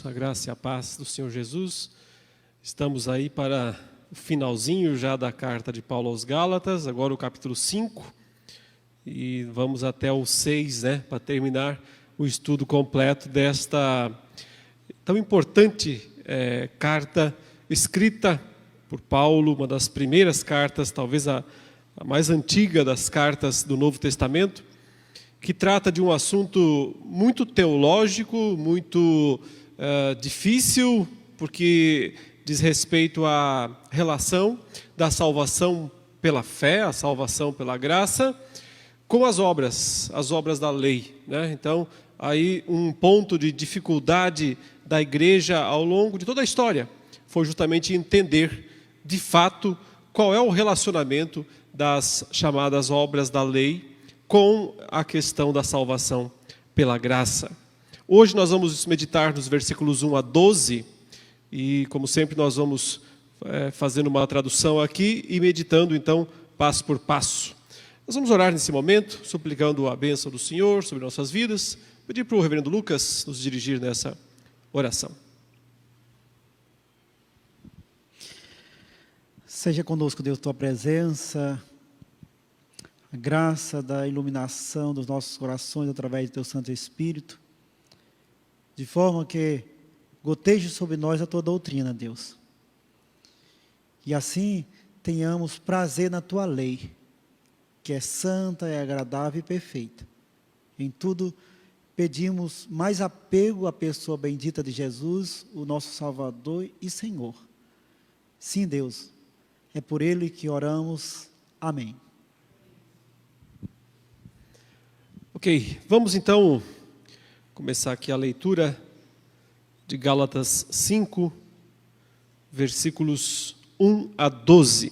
a graça e a paz do Senhor Jesus. Estamos aí para o finalzinho já da carta de Paulo aos Gálatas, agora o capítulo 5, e vamos até o 6, para terminar o estudo completo desta tão importante carta escrita por Paulo, uma das primeiras cartas, talvez a mais antiga das cartas do Novo Testamento, que trata de um assunto muito teológico, muito difícil, porque diz respeito à relação da salvação pela fé, a salvação pela graça, com as obras da lei, Então, aí um ponto de dificuldade da igreja ao longo de toda a história foi justamente entender, de fato, qual é o relacionamento das chamadas obras da lei com a questão da salvação pela graça. Hoje nós vamos meditar nos versículos 1 a 12, e como sempre nós vamos fazendo uma tradução aqui e meditando então passo por passo. Nós vamos orar nesse momento, suplicando a bênção do Senhor sobre nossas vidas, pedir para o reverendo Lucas nos dirigir nessa oração. Seja conosco, Deus, tua presença, a graça da iluminação dos nossos corações através do teu Santo Espírito, de forma que goteje sobre nós a tua doutrina, Deus. E assim tenhamos prazer na tua lei, que é santa, é agradável e perfeita. Em tudo pedimos mais apego à pessoa bendita de Jesus, o nosso Salvador e Senhor. Sim, Deus, é por Ele que oramos. Amém. Ok, vamos então começar aqui a leitura de Gálatas 5, versículos 1 a 12.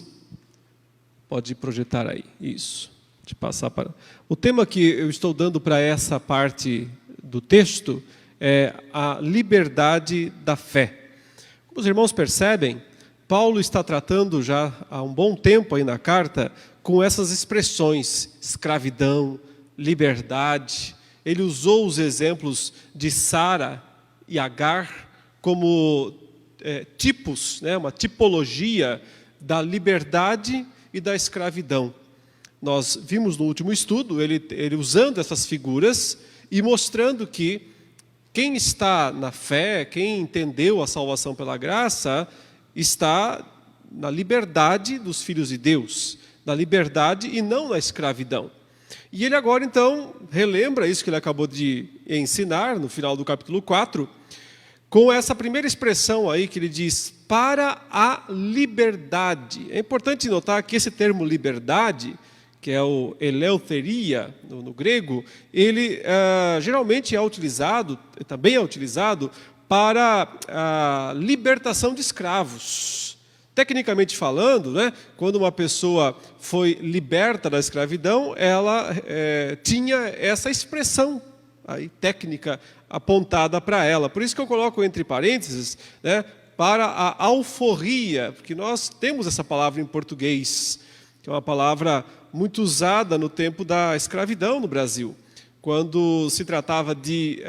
Pode projetar aí, isso. De passar para... O tema que eu estou dando para essa parte do texto é a liberdade da fé. Como os irmãos percebem, Paulo está tratando já há um bom tempo aí na carta com essas expressões, escravidão, liberdade. Ele usou os exemplos de Sara e Agar como tipos, uma tipologia da liberdade e da escravidão. Nós vimos no último estudo ele usando essas figuras e mostrando que quem está na fé, quem entendeu a salvação pela graça, está na liberdade dos filhos de Deus, na liberdade e não na escravidão. E ele agora então relembra isso que ele acabou de ensinar no final do capítulo 4, com essa primeira expressão aí que ele diz, para a liberdade. É importante notar que esse termo liberdade, que é o eleutheria no grego, ele geralmente também é utilizado para a libertação de escravos. Tecnicamente falando, quando uma pessoa foi liberta da escravidão, ela tinha essa expressão aí, técnica apontada para ela. Por isso que eu coloco entre parênteses, para a alforria, porque nós temos essa palavra em português, que é uma palavra muito usada no tempo da escravidão no Brasil. Quando se tratava de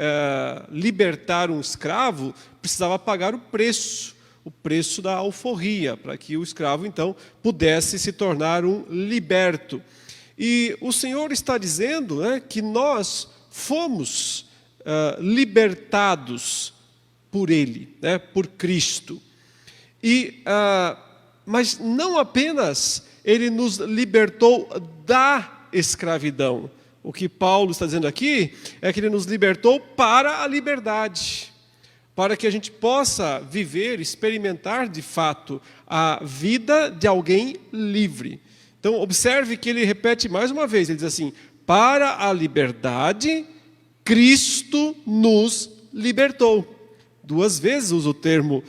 libertar um escravo, precisava pagar o preço da alforria, para que o escravo, então, pudesse se tornar um liberto. E o Senhor está dizendo que nós fomos libertados por Ele, por Cristo. Mas não apenas Ele nos libertou da escravidão. O que Paulo está dizendo aqui é que Ele nos libertou para a liberdade, para que a gente possa viver, experimentar de fato a vida de alguém livre. Então, observe que ele repete mais uma vez, ele diz assim, para a liberdade, Cristo nos libertou. Duas vezes usa o termo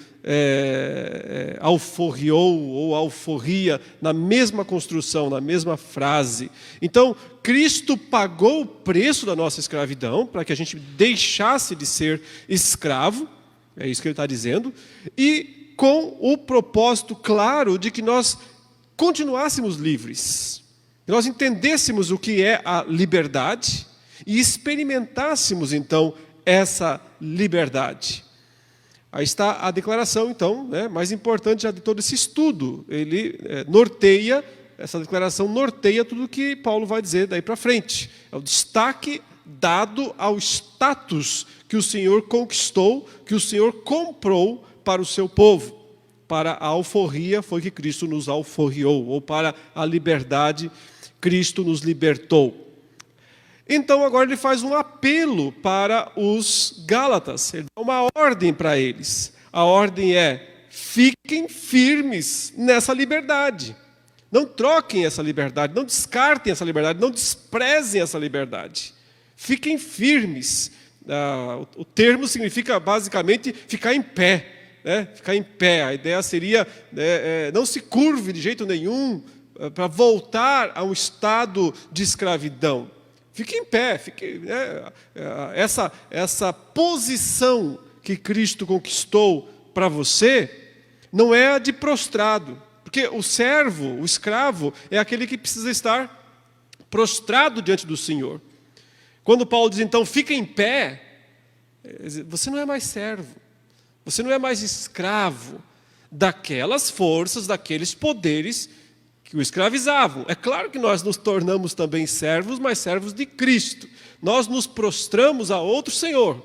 alforriou ou alforria na mesma construção, na mesma frase. Então, Cristo pagou o preço da nossa escravidão para que a gente deixasse de ser escravo, é isso que ele está dizendo, e com o propósito claro de que nós continuássemos livres, que nós entendêssemos o que é a liberdade e experimentássemos então essa liberdade. Aí está a declaração, então, né, mais importante já de todo esse estudo. Ele norteia, essa declaração norteia tudo o que Paulo vai dizer daí para frente. É o destaque dado ao status que o Senhor conquistou, que o Senhor comprou para o seu povo. Para a alforria foi que Cristo nos alforriou, ou para a liberdade, Cristo nos libertou. Então agora ele faz um apelo para os Gálatas, ele dá uma ordem para eles. A ordem é: fiquem firmes nessa liberdade. Não troquem essa liberdade, não descartem essa liberdade, não desprezem essa liberdade. Fiquem firmes. O termo significa basicamente ficar em pé. Ficar em pé, a ideia seria não se curve de jeito nenhum para voltar a um estado de escravidão. Fique em pé, essa posição que Cristo conquistou para você não é a de prostrado, porque o servo, o escravo, é aquele que precisa estar prostrado diante do Senhor. Quando Paulo diz então, fica em pé, você não é mais servo. Você não é mais escravo daquelas forças, daqueles poderes que o escravizavam. É claro que nós nos tornamos também servos, mas servos de Cristo. Nós nos prostramos a outro Senhor.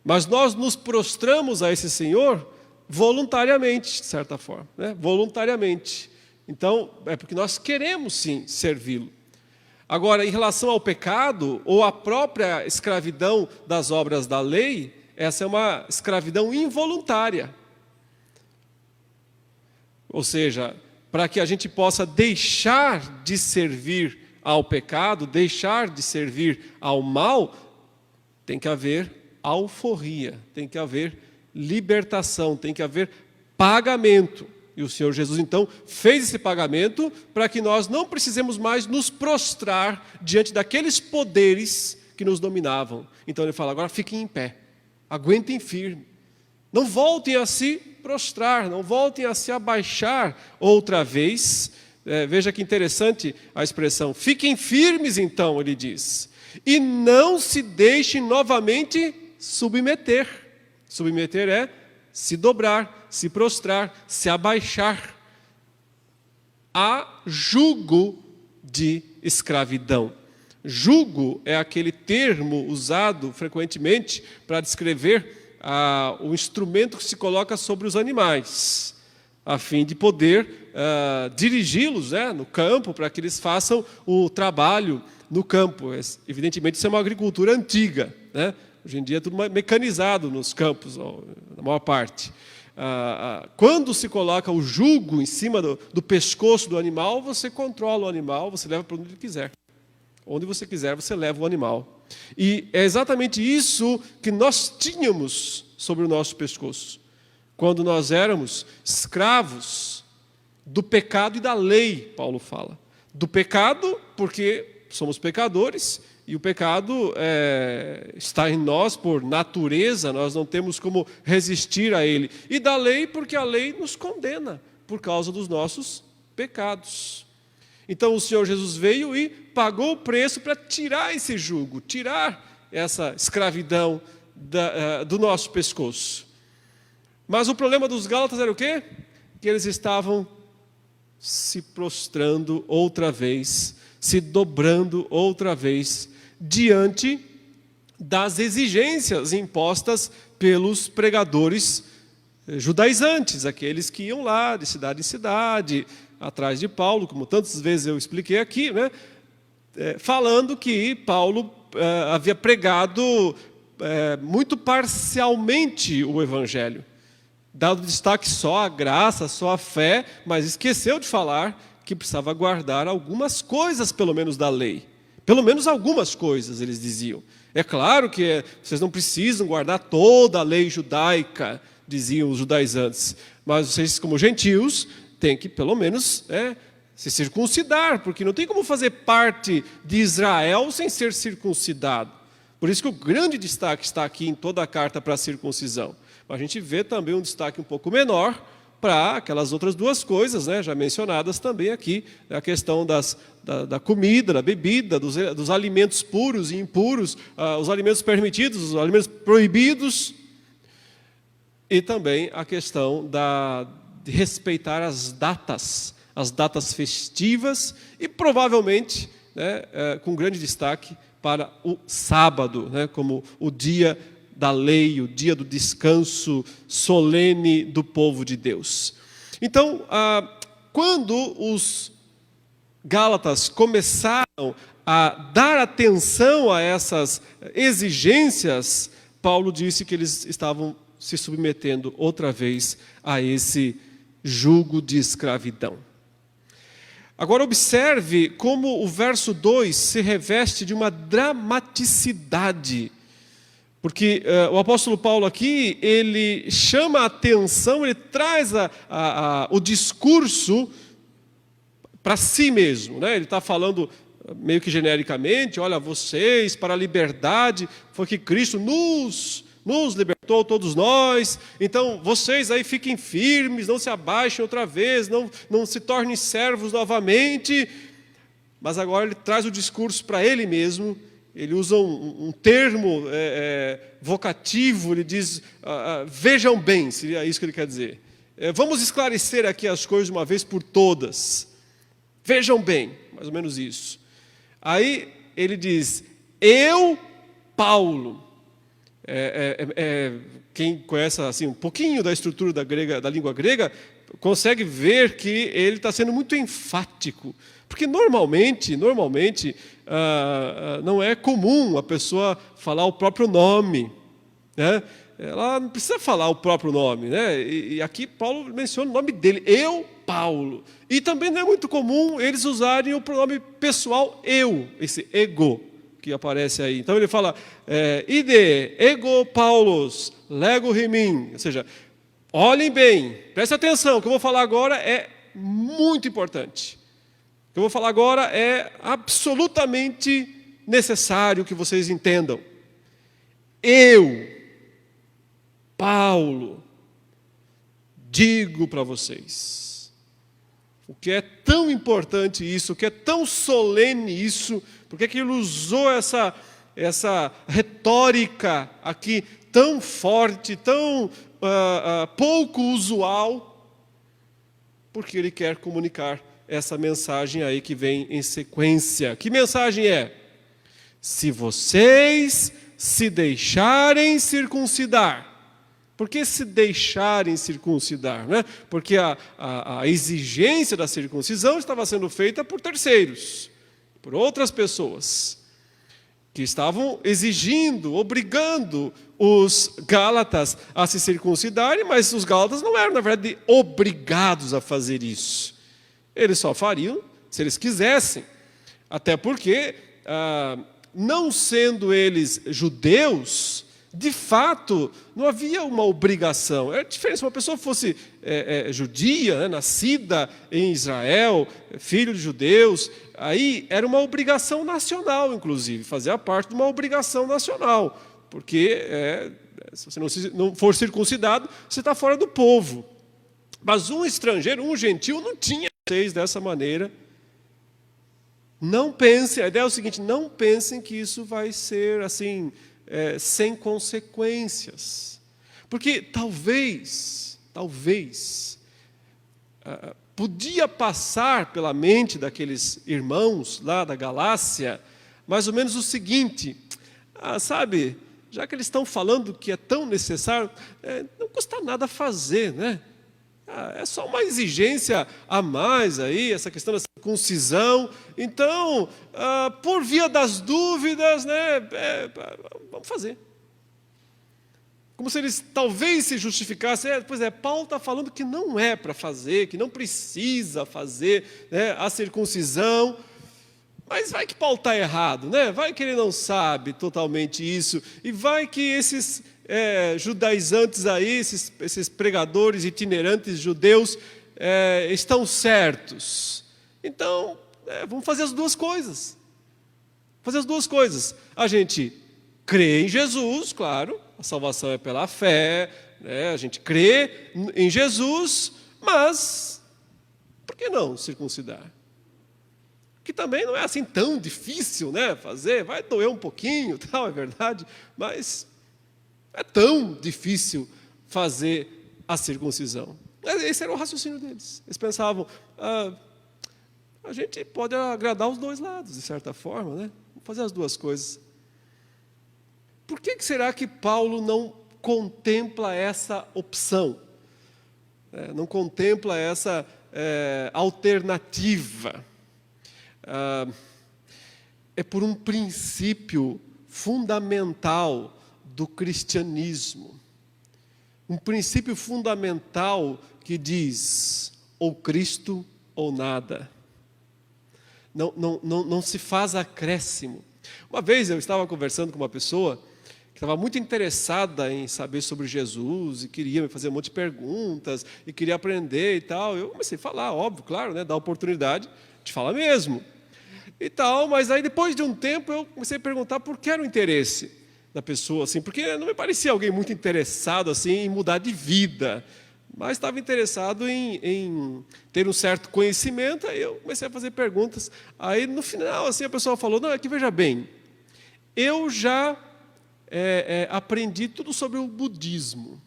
Mas nós nos prostramos a esse Senhor voluntariamente, de certa forma. Voluntariamente. Então, é porque nós queremos sim servi-lo. Agora, em relação ao pecado, ou à própria escravidão das obras da lei, essa é uma escravidão involuntária. Ou seja, para que a gente possa deixar de servir ao pecado, deixar de servir ao mal, tem que haver alforria, tem que haver libertação, tem que haver pagamento. E o Senhor Jesus, então, fez esse pagamento para que nós não precisemos mais nos prostrar diante daqueles poderes que nos dominavam. Então ele fala, agora fiquem em pé. Aguentem firme, não voltem a se prostrar, não voltem a se abaixar outra vez. Veja que interessante a expressão, fiquem firmes então, ele diz, e não se deixem novamente submeter. Submeter é se dobrar, se prostrar, se abaixar a jugo de escravidão. Jugo é aquele termo usado frequentemente para descrever o instrumento que se coloca sobre os animais, a fim de poder dirigi-los no campo, para que eles façam o trabalho no campo. Evidentemente, isso é uma agricultura antiga. Hoje em dia é tudo mecanizado nos campos, na maior parte. Quando se coloca o jugo em cima do pescoço do animal, você controla o animal, você leva para onde quiser. Onde você quiser, você leva o animal. E é exatamente isso que nós tínhamos sobre o nosso pescoço. Quando nós éramos escravos do pecado e da lei, Paulo fala. Do pecado, porque somos pecadores, e o pecado está em nós por natureza, nós não temos como resistir a ele. E da lei, porque a lei nos condena por causa dos nossos pecados. Então o Senhor Jesus veio e pagou o preço para tirar esse jugo, tirar essa escravidão do nosso pescoço. Mas o problema dos Gálatas era o quê? Que eles estavam se prostrando outra vez, se dobrando outra vez, diante das exigências impostas pelos pregadores judaizantes, aqueles que iam lá de cidade em cidade, atrás de Paulo, como tantas vezes eu expliquei aqui, falando que Paulo havia pregado muito parcialmente o Evangelho, dado destaque só à graça, só à fé, mas esqueceu de falar que precisava guardar algumas coisas, pelo menos, da lei. Pelo menos algumas coisas, eles diziam. É claro que vocês não precisam guardar toda a lei judaica, diziam os judaizantes, mas vocês, como gentios, têm que, pelo menos, se circuncidar, porque não tem como fazer parte de Israel sem ser circuncidado. Por isso que o grande destaque está aqui em toda a carta para a circuncisão. Mas a gente vê também um destaque um pouco menor para aquelas outras duas coisas, já mencionadas também aqui, a questão da comida, da bebida, dos alimentos puros e impuros, os alimentos permitidos, os alimentos proibidos. E também a questão de respeitar as datas festivas e provavelmente, né, com grande destaque para o sábado, né, como o dia da lei, o dia do descanso solene do povo de Deus. Então, quando os Gálatas começaram a dar atenção a essas exigências, Paulo disse que eles estavam se submetendo outra vez a esse jugo de escravidão. Agora observe como o verso 2 se reveste de uma dramaticidade. Porque o apóstolo Paulo aqui, ele chama a atenção, ele traz o discurso para si mesmo, né? Ele está falando meio que genericamente, olha, vocês, para a liberdade, foi que Cristo nos libertou, todos nós, então vocês aí fiquem firmes, não se abaixem outra vez, não se tornem servos novamente. Mas agora ele traz o discurso para ele mesmo, ele usa um termo vocativo, ele diz, vejam bem, seria isso que ele quer dizer. Vamos esclarecer aqui as coisas de uma vez por todas. Vejam bem, mais ou menos isso. Aí ele diz, eu, Paulo, quem conhece assim, um pouquinho da estrutura da língua grega, consegue ver que ele está sendo muito enfático. Porque normalmente não é comum a pessoa falar o próprio nome, né? Ela não precisa falar o próprio nome, né? E aqui Paulo menciona o nome dele, eu, Paulo. E também não é muito comum eles usarem o pronome pessoal eu, esse ego que aparece aí. Então ele fala, ide, ego Paulos, lego rimim. Ou seja, olhem bem, prestem atenção, o que eu vou falar agora é muito importante. O que eu vou falar agora é absolutamente necessário que vocês entendam. Eu, Paulo, digo para vocês, o que é tão importante isso, o que é tão solene isso, porque que ele usou essa retórica aqui tão forte, tão pouco usual, porque ele quer comunicar essa mensagem aí que vem em sequência. Que mensagem é? Se vocês se deixarem circuncidar. Por que se deixarem circuncidar? Né? Porque a exigência da circuncisão estava sendo feita por terceiros, por outras pessoas, que estavam exigindo, obrigando os Gálatas a se circuncidarem, mas os Gálatas não eram, na verdade, obrigados a fazer isso. Eles só fariam se eles quisessem. Até porque, não sendo eles judeus, de fato, não havia uma obrigação. É diferente, se uma pessoa fosse judia, né, nascida em Israel, filho de judeus, aí era uma obrigação nacional, inclusive, fazia parte de uma obrigação nacional, porque se você não for circuncidado, você está fora do povo. Mas um estrangeiro, um gentil, não tinha vocês dessa maneira. Não pensem, a ideia é o seguinte, não pensem que isso vai ser assim, sem consequências. Porque talvez, podia passar pela mente daqueles irmãos lá da Galácia, mais ou menos o seguinte, sabe, já que eles estão falando que é tão necessário, não custa nada fazer, né? É só uma exigência a mais aí, essa questão da circuncisão. Então, por via das dúvidas, né, vamos fazer. Como se eles talvez se justificassem. Paulo está falando que não é para fazer, que não precisa fazer, né, a circuncisão. Mas vai que Paulo está errado, né? Vai que ele não sabe totalmente isso. E vai que esses judaizantes aí, esses pregadores itinerantes judeus, estão certos. Então, vamos fazer as duas coisas. A gente crê em Jesus, claro, a salvação é pela fé, né? A gente crê em Jesus, mas por que não circuncidar? Que também não é assim tão difícil, né, fazer, vai doer um pouquinho, tal, é verdade, mas é tão difícil fazer a circuncisão. Esse era o raciocínio deles. Eles pensavam, a gente pode agradar os dois lados, de certa forma, né? Vamos fazer as duas coisas. Por que será que Paulo não contempla essa opção? Não contempla essa alternativa? É por um princípio fundamental do cristianismo. Um princípio fundamental que diz, ou Cristo ou nada. Não se faz acréscimo. Uma vez eu estava conversando com uma pessoa que estava muito interessada em saber sobre Jesus e queria me fazer um monte de perguntas e queria aprender e tal. Eu comecei a falar, óbvio, claro, né, dar oportunidade de falar mesmo. E tal, mas aí depois de um tempo eu comecei a perguntar por que era o interesse da pessoa, assim, porque não me parecia alguém muito interessado assim, em mudar de vida, mas estava interessado em ter um certo conhecimento. Aí eu comecei a fazer perguntas. Aí no final assim, a pessoa falou, não, é que veja bem, eu já aprendi tudo sobre o budismo,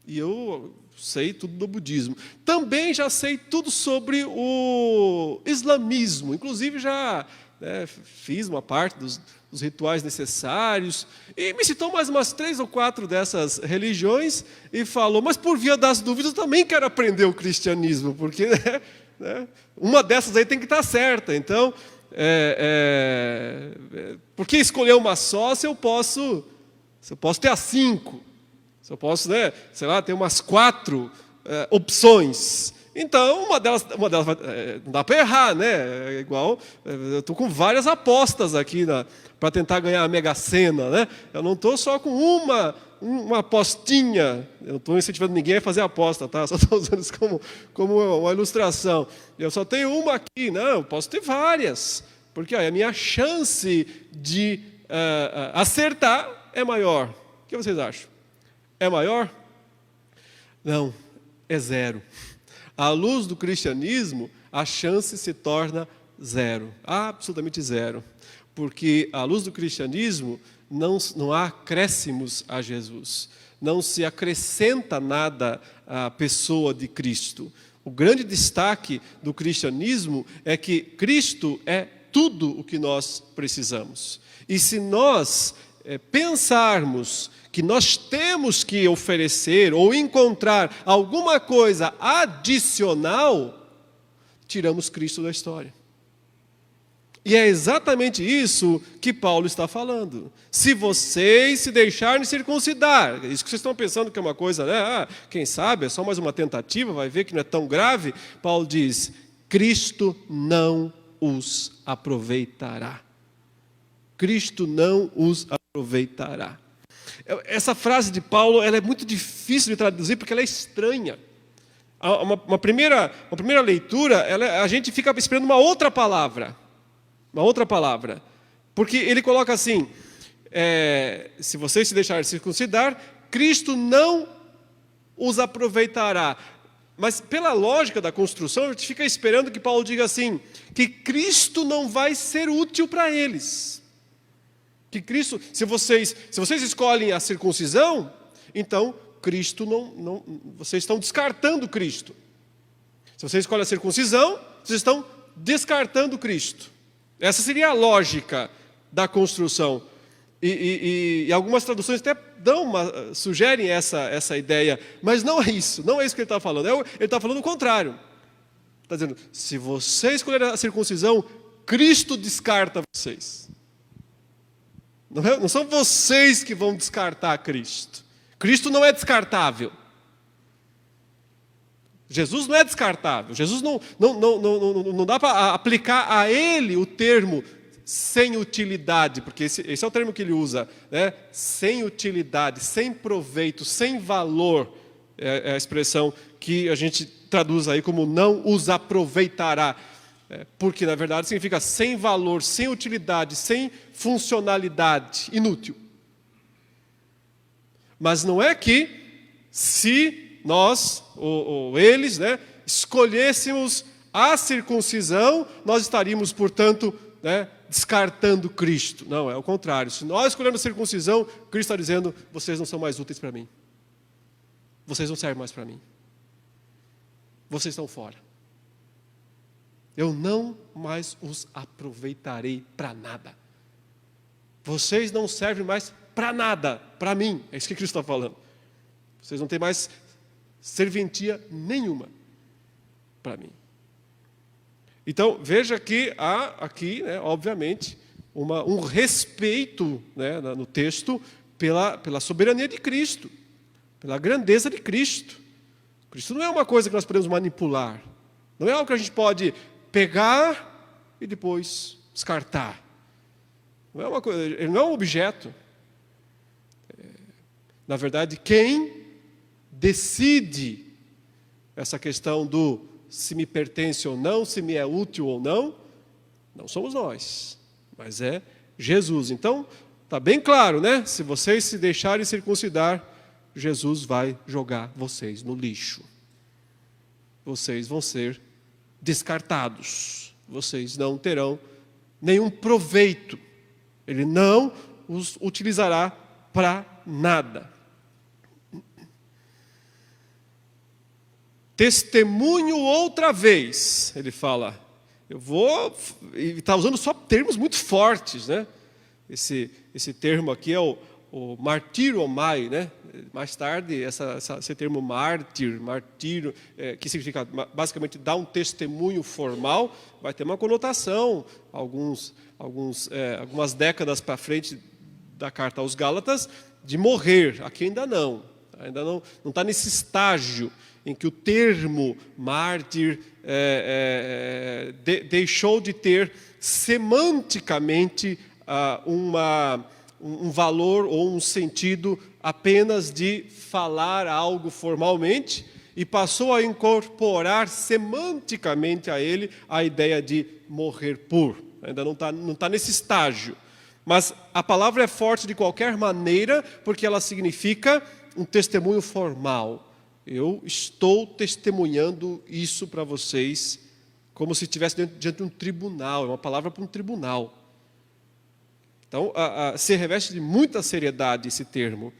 e eu sei tudo do budismo. Também já sei tudo sobre o islamismo, inclusive já fiz uma parte dos rituais necessários, e me citou mais umas 3 ou 4 dessas religiões, e falou, mas por via das dúvidas eu também quero aprender o cristianismo, porque uma dessas aí tem que estar certa. Então, por que escolher uma só se eu posso ter as 5? Se eu posso, sei lá, ter umas 4 opções. Então, uma delas não dá para errar, né? Igual, eu estou com várias apostas aqui para tentar ganhar a Mega Sena, né? Eu não estou só com uma apostinha, eu não estou incentivando ninguém a fazer aposta, tá? Só estou usando isso como uma ilustração. Eu só tenho uma aqui, não, eu posso ter várias, porque a minha chance de acertar é maior. O que vocês acham? É maior? Não, é 0. À luz do cristianismo, a chance se torna 0, absolutamente 0. Porque à luz do cristianismo não há acréscimos a Jesus, não se acrescenta nada à pessoa de Cristo. O grande destaque do cristianismo é que Cristo é tudo o que nós precisamos. E se nós pensarmos que nós temos que oferecer ou encontrar alguma coisa adicional, tiramos Cristo da história. E é exatamente isso que Paulo está falando. Se vocês se deixarem circuncidar, isso que vocês estão pensando que é uma coisa, né? Quem sabe, é só mais uma tentativa, vai ver que não é tão grave. Paulo diz, Cristo não os aproveitará. Cristo não os aproveitará. Essa frase de Paulo, ela é muito difícil de traduzir porque ela é estranha. Uma primeira leitura, a gente fica esperando uma outra palavra. Porque ele coloca assim, se vocês se deixarem circuncidar, Cristo não os aproveitará. Mas pela lógica da construção, a gente fica esperando que Paulo diga assim, que Cristo não vai ser útil para eles. Que Cristo, se vocês escolhem a circuncisão, então Cristo vocês estão descartando Cristo. Se vocês escolhem a circuncisão, vocês estão descartando Cristo. Essa seria a lógica da construção. E algumas traduções até sugerem essa ideia, mas não é isso que ele está falando. Ele está falando o contrário. Está dizendo, se vocês escolherem a circuncisão, Cristo descarta vocês. Não são vocês que vão descartar Cristo. Cristo não é descartável. Jesus não é descartável. Jesus não dá para aplicar a ele o termo sem utilidade, porque esse é o termo que ele usa, né? Sem utilidade, sem proveito, sem valor, é a expressão que a gente traduz aí como não os aproveitará. Porque, na verdade, significa sem valor, sem utilidade, sem funcionalidade, inútil. Mas não é que, se nós, ou eles, escolhêssemos a circuncisão, nós estaríamos, portanto, descartando Cristo. Não, é o contrário. Se nós escolhermos a circuncisão, Cristo está dizendo, vocês não são mais úteis para mim. vocês não servem mais para mim. Vocês estão fora. Eu não mais os aproveitarei para nada. Vocês não servem mais para nada, para mim. É isso que Cristo está falando. Vocês não têm mais serventia nenhuma para mim. Então, veja que há aqui, né, obviamente, um respeito, né, no texto pela soberania de Cristo, pela grandeza de Cristo. Cristo não é uma coisa que nós podemos manipular. Não é algo que a gente pode pegar e depois descartar. Não é uma coisa, ele não é um objeto. Na verdade, quem decide essa questão do se me pertence ou não, se me é útil ou não, não somos nós, mas é Jesus. Então, está bem claro, né? Se vocês se deixarem circuncidar, Jesus vai jogar vocês no lixo. Vocês vão ser descartados. Vocês não terão nenhum proveito. Ele não os utilizará para nada. Testemunho outra vez, ele fala. Ele está usando só termos muito fortes, né? Esse termo aqui é o martiromai, né? Mais tarde, esse termo martírio, que significa basicamente dar um testemunho formal, vai ter uma conotação, algumas décadas para frente da carta aos Gálatas, de morrer. Aqui ainda não está nesse estágio em que o termo mártir deixou de ter semanticamente um valor ou um sentido apenas de falar algo formalmente e passou a incorporar semanticamente a ele a ideia de morrer por. Ainda não tá nesse estágio. Mas a palavra é forte de qualquer maneira porque ela significa um testemunho formal. Eu estou testemunhando isso para vocês como se estivesse diante de um tribunal. É uma palavra para um tribunal. Então, se reveste de muita seriedade esse termo.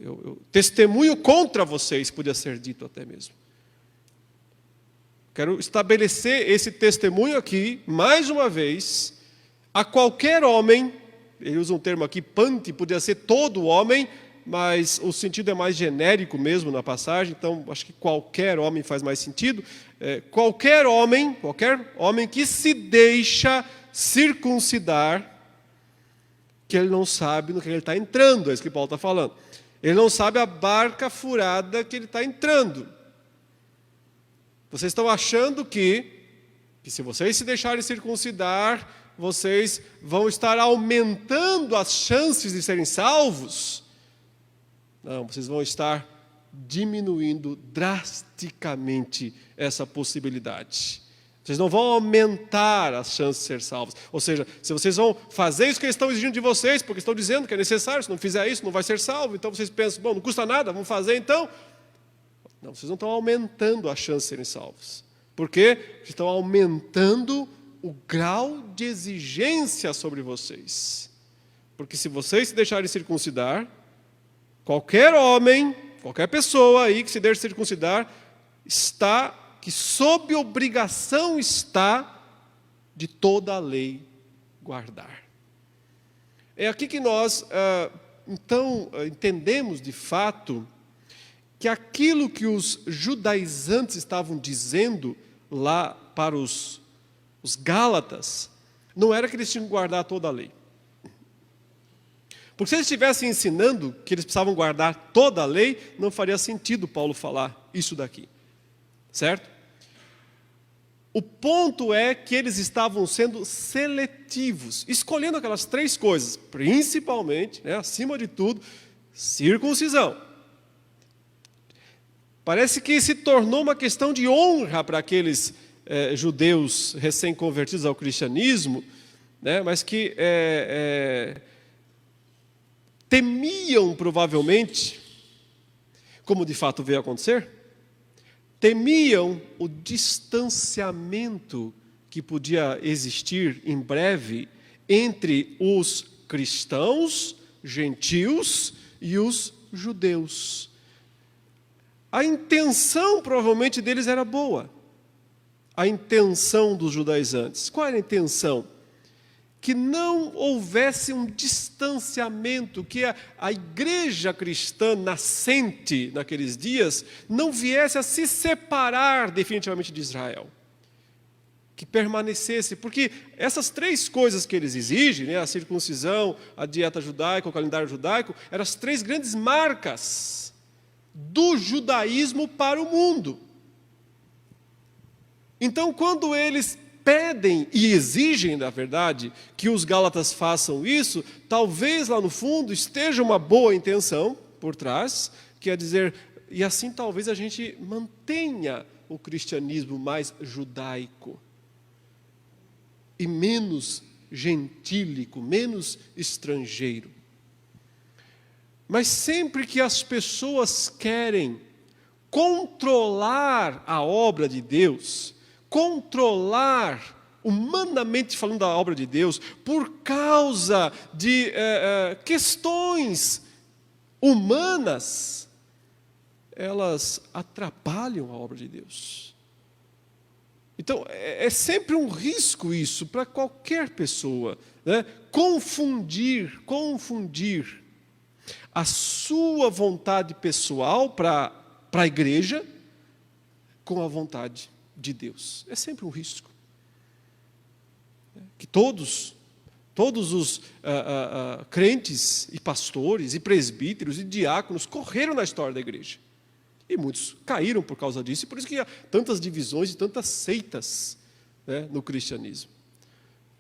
Eu testemunho contra vocês, podia ser dito até mesmo. Quero estabelecer esse testemunho aqui, mais uma vez, a qualquer homem. Ele usa um termo aqui, pante, podia ser todo homem, mas o sentido é mais genérico mesmo na passagem, então acho que qualquer homem faz mais sentido. Qualquer homem que se deixa circuncidar, que ele não sabe no que ele está entrando, é isso que Paulo está falando. Ele não sabe a barca furada que ele está entrando. Vocês estão achando que se vocês se deixarem circuncidar, vocês vão estar aumentando as chances de serem salvos? Não, vocês vão estar diminuindo drasticamente essa possibilidade. Vocês não vão aumentar as chances de ser salvos. Ou seja, se vocês vão fazer isso que eles estão exigindo de vocês, porque estão dizendo que é necessário, se não fizer isso, não vai ser salvo. Então vocês pensam, bom, não custa nada, vamos fazer então. Não, vocês não estão aumentando a chance de serem salvos. Por quê? Vocês estão aumentando o grau de exigência sobre vocês. Porque se vocês se deixarem circuncidar, qualquer homem, qualquer pessoa aí que se deixe circuncidar, que sob obrigação está de toda a lei guardar. É aqui que nós, então, entendemos de fato que aquilo que os judaizantes estavam dizendo lá para os gálatas, não era que eles tinham que guardar toda a lei. Porque se eles estivessem ensinando que eles precisavam guardar toda a lei, não faria sentido Paulo falar isso daqui. Certo? O ponto é que eles estavam sendo seletivos, escolhendo aquelas três coisas, principalmente, né, acima de tudo, circuncisão. Parece que se tornou uma questão de honra para aqueles judeus recém-convertidos ao cristianismo, né, mas que temiam provavelmente, como de fato veio a acontecer, temiam o distanciamento que podia existir em breve entre os cristãos, gentios e os judeus. A intenção provavelmente deles era boa. A intenção dos judaizantes. Qual era a intenção? Que não houvesse um distanciamento, que a igreja cristã nascente naqueles dias não viesse a se separar definitivamente de Israel. Que permanecesse, porque essas três coisas que eles exigem, né, a circuncisão, a dieta judaica, o calendário judaico, eram as três grandes marcas do judaísmo para o mundo. Então, quando eles pedem e exigem, na verdade, que os gálatas façam isso, talvez lá no fundo esteja uma boa intenção por trás, quer dizer, e assim talvez a gente mantenha o cristianismo mais judaico e menos gentílico, menos estrangeiro. Mas sempre que as pessoas querem controlar a obra de Deus, controlar, humanamente falando, a obra de Deus, por causa de questões humanas, elas atrapalham a obra de Deus. Então, é sempre um risco isso para qualquer pessoa, né? Confundir a sua vontade pessoal para a igreja com a vontade de Deus. É sempre um risco. Que todos os crentes e pastores e presbíteros e diáconos correram na história da igreja. E muitos caíram por causa disso, e por isso que há tantas divisões e tantas seitas, né, no cristianismo.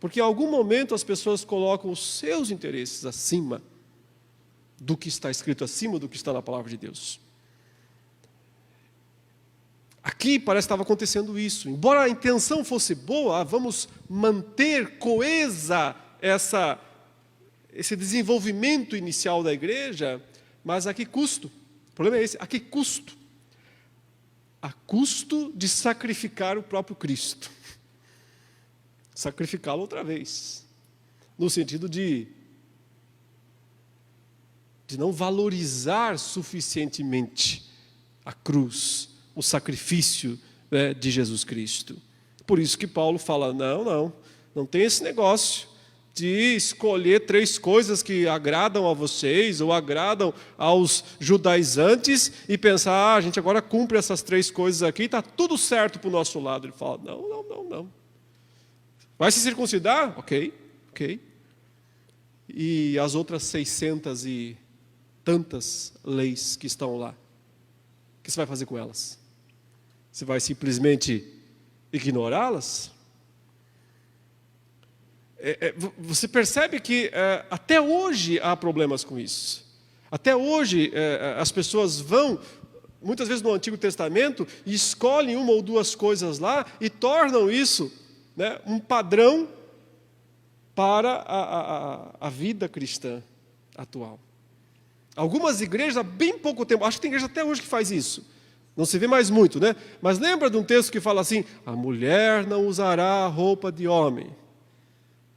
Porque em algum momento as pessoas colocam os seus interesses acima do que está escrito, acima do que está na palavra de Deus. Aqui parece que estava acontecendo isso. Embora a intenção fosse boa, vamos manter coesa esse desenvolvimento inicial da igreja, mas a que custo? O problema é esse, a que custo? A custo de sacrificar o próprio Cristo. Sacrificá-lo outra vez. No sentido de não valorizar suficientemente a cruz, o sacrifício, né, de Jesus Cristo. Por isso que Paulo fala, não tem esse negócio de escolher três coisas que agradam a vocês ou agradam aos judaizantes e pensar, a gente agora cumpre essas três coisas aqui, está tudo certo para o nosso lado. Ele fala, não. Vai se circuncidar? Ok. E as outras 600 e tantas leis que estão lá, o que você vai fazer com elas? Você vai simplesmente ignorá-las? Você percebe que até hoje há problemas com isso. Até hoje as pessoas vão, muitas vezes no Antigo Testamento, e escolhem uma ou duas coisas lá e tornam isso, né, um padrão para a vida cristã atual. Algumas igrejas há bem pouco tempo, acho que tem igreja até hoje que faz isso. Não se vê mais muito, né? Mas lembra de um texto que fala assim, a mulher não usará roupa de homem.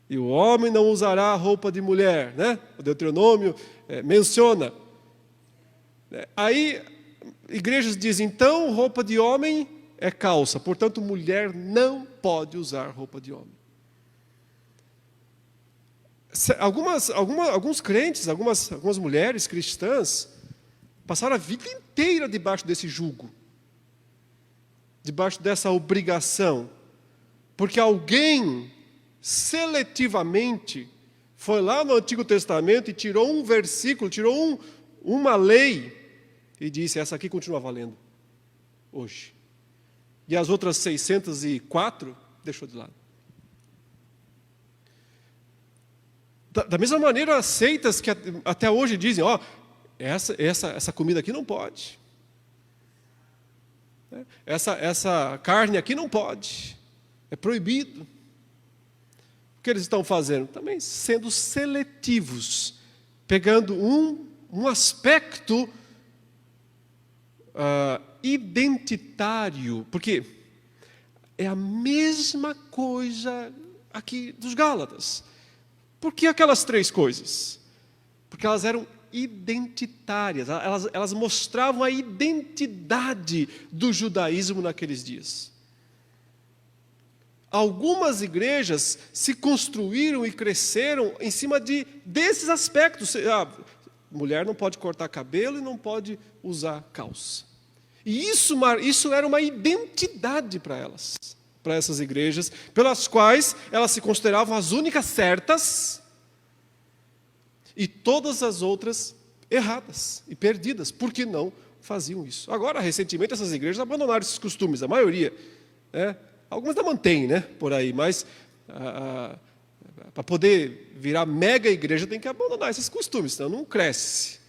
E o homem não usará roupa de mulher, né? O Deuteronômio menciona. Aí, igrejas dizem, então, roupa de homem é calça. Portanto, mulher não pode usar roupa de homem. Alguns crentes, algumas mulheres cristãs, passaram a vida inteira debaixo desse jugo. Debaixo dessa obrigação. Porque alguém seletivamente foi lá no Antigo Testamento e tirou um versículo, tirou uma lei e disse, essa aqui continua valendo hoje. E as outras 604 deixou de lado. Da mesma maneira, as seitas que até hoje dizem, essa comida aqui não pode. Essa carne aqui não pode. É proibido. O que eles estão fazendo? Também sendo seletivos, pegando um aspecto identitário, porque é a mesma coisa aqui dos Gálatas. Por que aquelas três coisas? Porque elas eram identitárias, elas mostravam a identidade do judaísmo naqueles dias. Algumas igrejas se construíram e cresceram em cima desses aspectos. Mulher não pode cortar cabelo e não pode usar calça. E isso era uma identidade para elas, para essas igrejas, pelas quais elas se consideravam as únicas certas e todas as outras erradas e perdidas, porque não faziam isso. Agora, recentemente, essas igrejas abandonaram esses costumes, a maioria, né? Algumas ainda mantêm, né, por aí, mas para poder virar mega igreja tem que abandonar esses costumes, senão não cresce,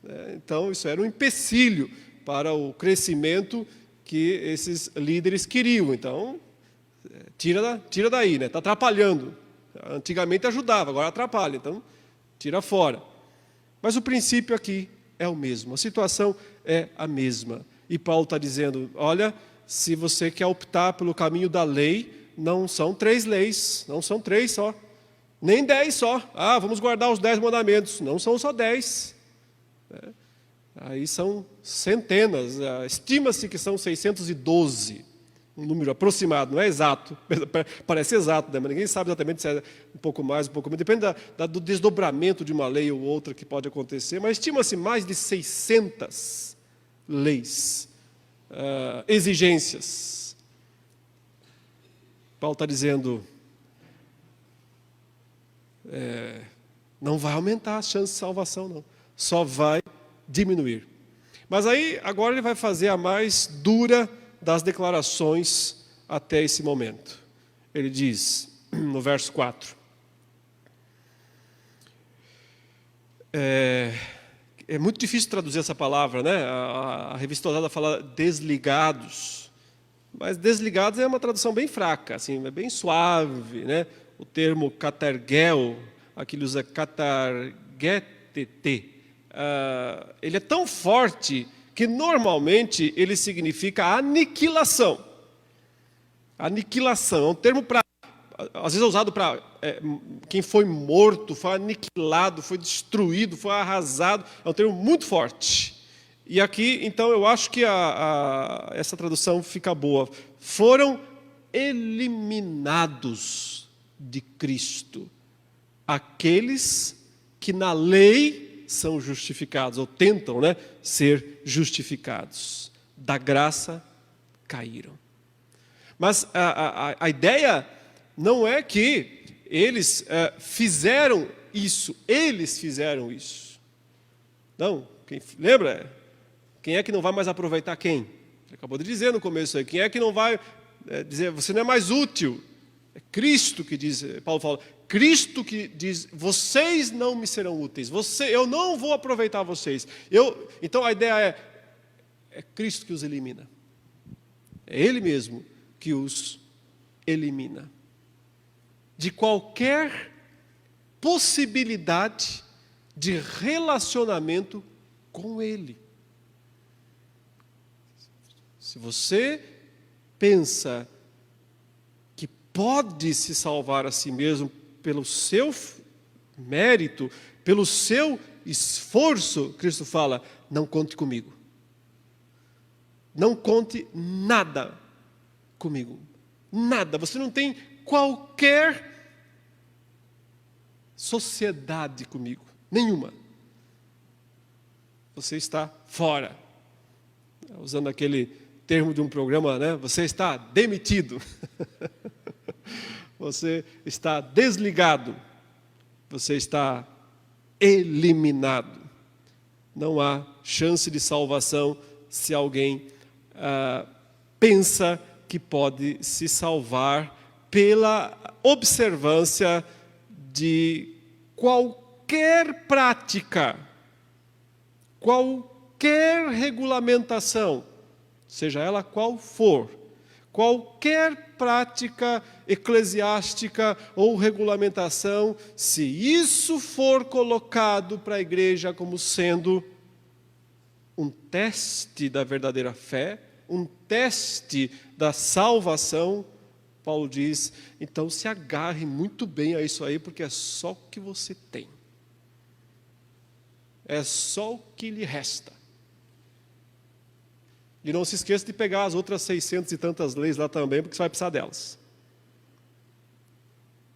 né? Então, isso era um empecilho para o crescimento que esses líderes queriam. Então, tira daí, né? Está atrapalhando. Antigamente ajudava, agora atrapalha, então tira fora. Mas o princípio aqui é o mesmo, a situação é a mesma. E Paulo está dizendo, olha, se você quer optar pelo caminho da lei, não são 3 leis, não são 3 só, nem 10 só. Vamos guardar os 10 mandamentos, não são só 10. Aí são centenas, estima-se que são 612, um número aproximado, não é exato, parece exato, né? Mas ninguém sabe exatamente se é um pouco mais, um pouco menos, depende do desdobramento de uma lei ou outra que pode acontecer, mas estima-se mais de 600 leis, exigências. Paulo está dizendo, não vai aumentar as chances de salvação, não, só vai diminuir. Mas aí, agora ele vai fazer a mais dura das declarações até esse momento. Ele diz, no verso 4, é muito difícil traduzir essa palavra, né? A Revista Ousada fala desligados, mas desligados é uma tradução bem fraca, assim, é bem suave, né? O termo katargel, aqui ele usa katargetete, ele é tão forte que normalmente ele significa aniquilação. Aniquilação é um termo às vezes é usado para quem foi morto, foi aniquilado, foi destruído, foi arrasado. É um termo muito forte. E aqui, então, eu acho que essa tradução fica boa. Foram eliminados de Cristo aqueles que na lei são justificados, ou tentam, né, ser justificados. Da graça caíram. Mas a ideia não é que eles fizeram isso, eles fizeram isso. Não, lembra? Quem é que não vai mais aproveitar quem? Ele acabou de dizer no começo aí, quem é que não vai dizer, você não é mais útil? É Cristo que diz, Paulo fala, Cristo que diz, vocês não me serão úteis, eu não vou aproveitar vocês. Então a ideia é Cristo que os elimina. É Ele mesmo que os elimina de qualquer possibilidade de relacionamento com Ele. Se você pensa que pode se salvar a si mesmo pelo seu mérito, pelo seu esforço, Cristo fala, não conte comigo. Não conte nada comigo. Nada. Você não tem qualquer sociedade comigo. Nenhuma. Você está fora. Usando aquele termo de um programa, né? Você está demitido. Você está desligado. Você está eliminado. Não há chance de salvação se alguém pensa que pode se salvar pela observância de qualquer prática, qualquer regulamentação, seja ela qual for, qualquer prática eclesiástica ou regulamentação, se isso for colocado para a igreja como sendo um teste da verdadeira fé, um teste da salvação, Paulo diz, então se agarre muito bem a isso aí, porque é só o que você tem. É só o que lhe resta. E não se esqueça de pegar as outras 600 e tantas leis lá também, porque você vai precisar delas.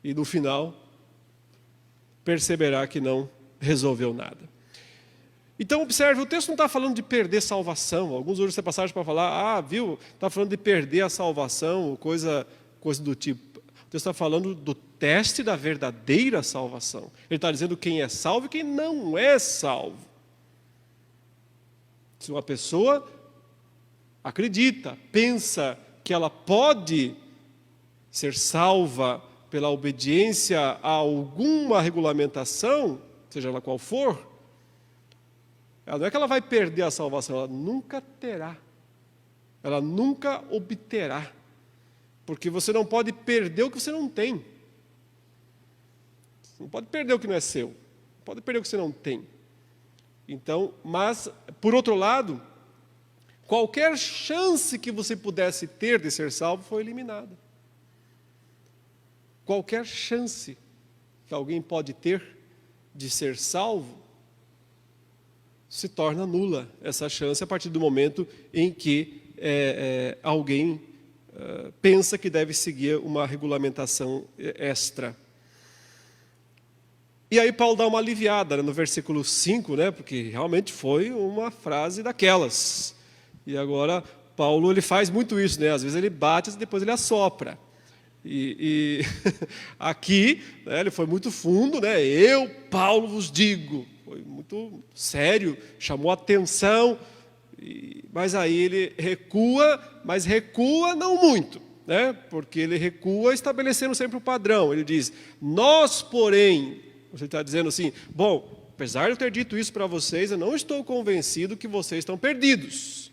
E no final, perceberá que não resolveu nada. Então, observe, o texto não está falando de perder salvação. Alguns hoje você passaram para falar, viu, está falando de perder a salvação, coisa do tipo. O texto está falando do teste da verdadeira salvação. Ele está dizendo quem é salvo e quem não é salvo. Se uma pessoa acredita, pensa que ela pode ser salva pela obediência a alguma regulamentação, seja ela qual for, não é que ela vai perder a salvação, ela nunca terá, ela nunca obterá, porque você não pode perder o que você não tem. Você não pode perder o que não é seu, não pode perder o que você não tem. Então, mas, por outro lado, qualquer chance que você pudesse ter de ser salvo foi eliminada. Qualquer chance que alguém pode ter de ser salvo, se torna nula essa chance a partir do momento em que alguém pensa que deve seguir uma regulamentação extra. E aí Paulo dá uma aliviada, no versículo 5, porque realmente foi uma frase daquelas. E agora Paulo ele faz muito isso, às vezes ele bate e depois ele assopra. E aqui ele foi muito fundo, eu, Paulo, vos digo. Foi muito sério, chamou atenção, mas aí ele recua, mas recua não muito, porque ele recua estabelecendo sempre o padrão. Ele diz, nós, porém, você está dizendo assim, bom, apesar de eu ter dito isso para vocês, eu não estou convencido que vocês estão perdidos.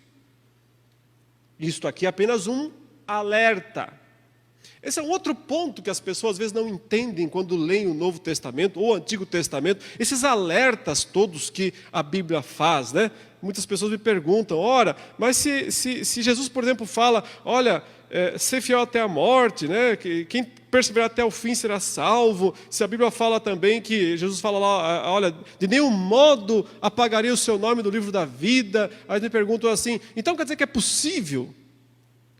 Isto aqui é apenas um alerta. Esse é um outro ponto que as pessoas às vezes não entendem quando leem o Novo Testamento ou o Antigo Testamento, esses alertas todos que a Bíblia faz, Muitas pessoas me perguntam, ora, mas se Jesus, por exemplo, fala, olha, ser fiel até a morte, que quem perseverar até o fim será salvo, se a Bíblia fala também que Jesus fala lá, olha, de nenhum modo apagarei o seu nome do livro da vida, aí me perguntam assim, então quer dizer que é possível?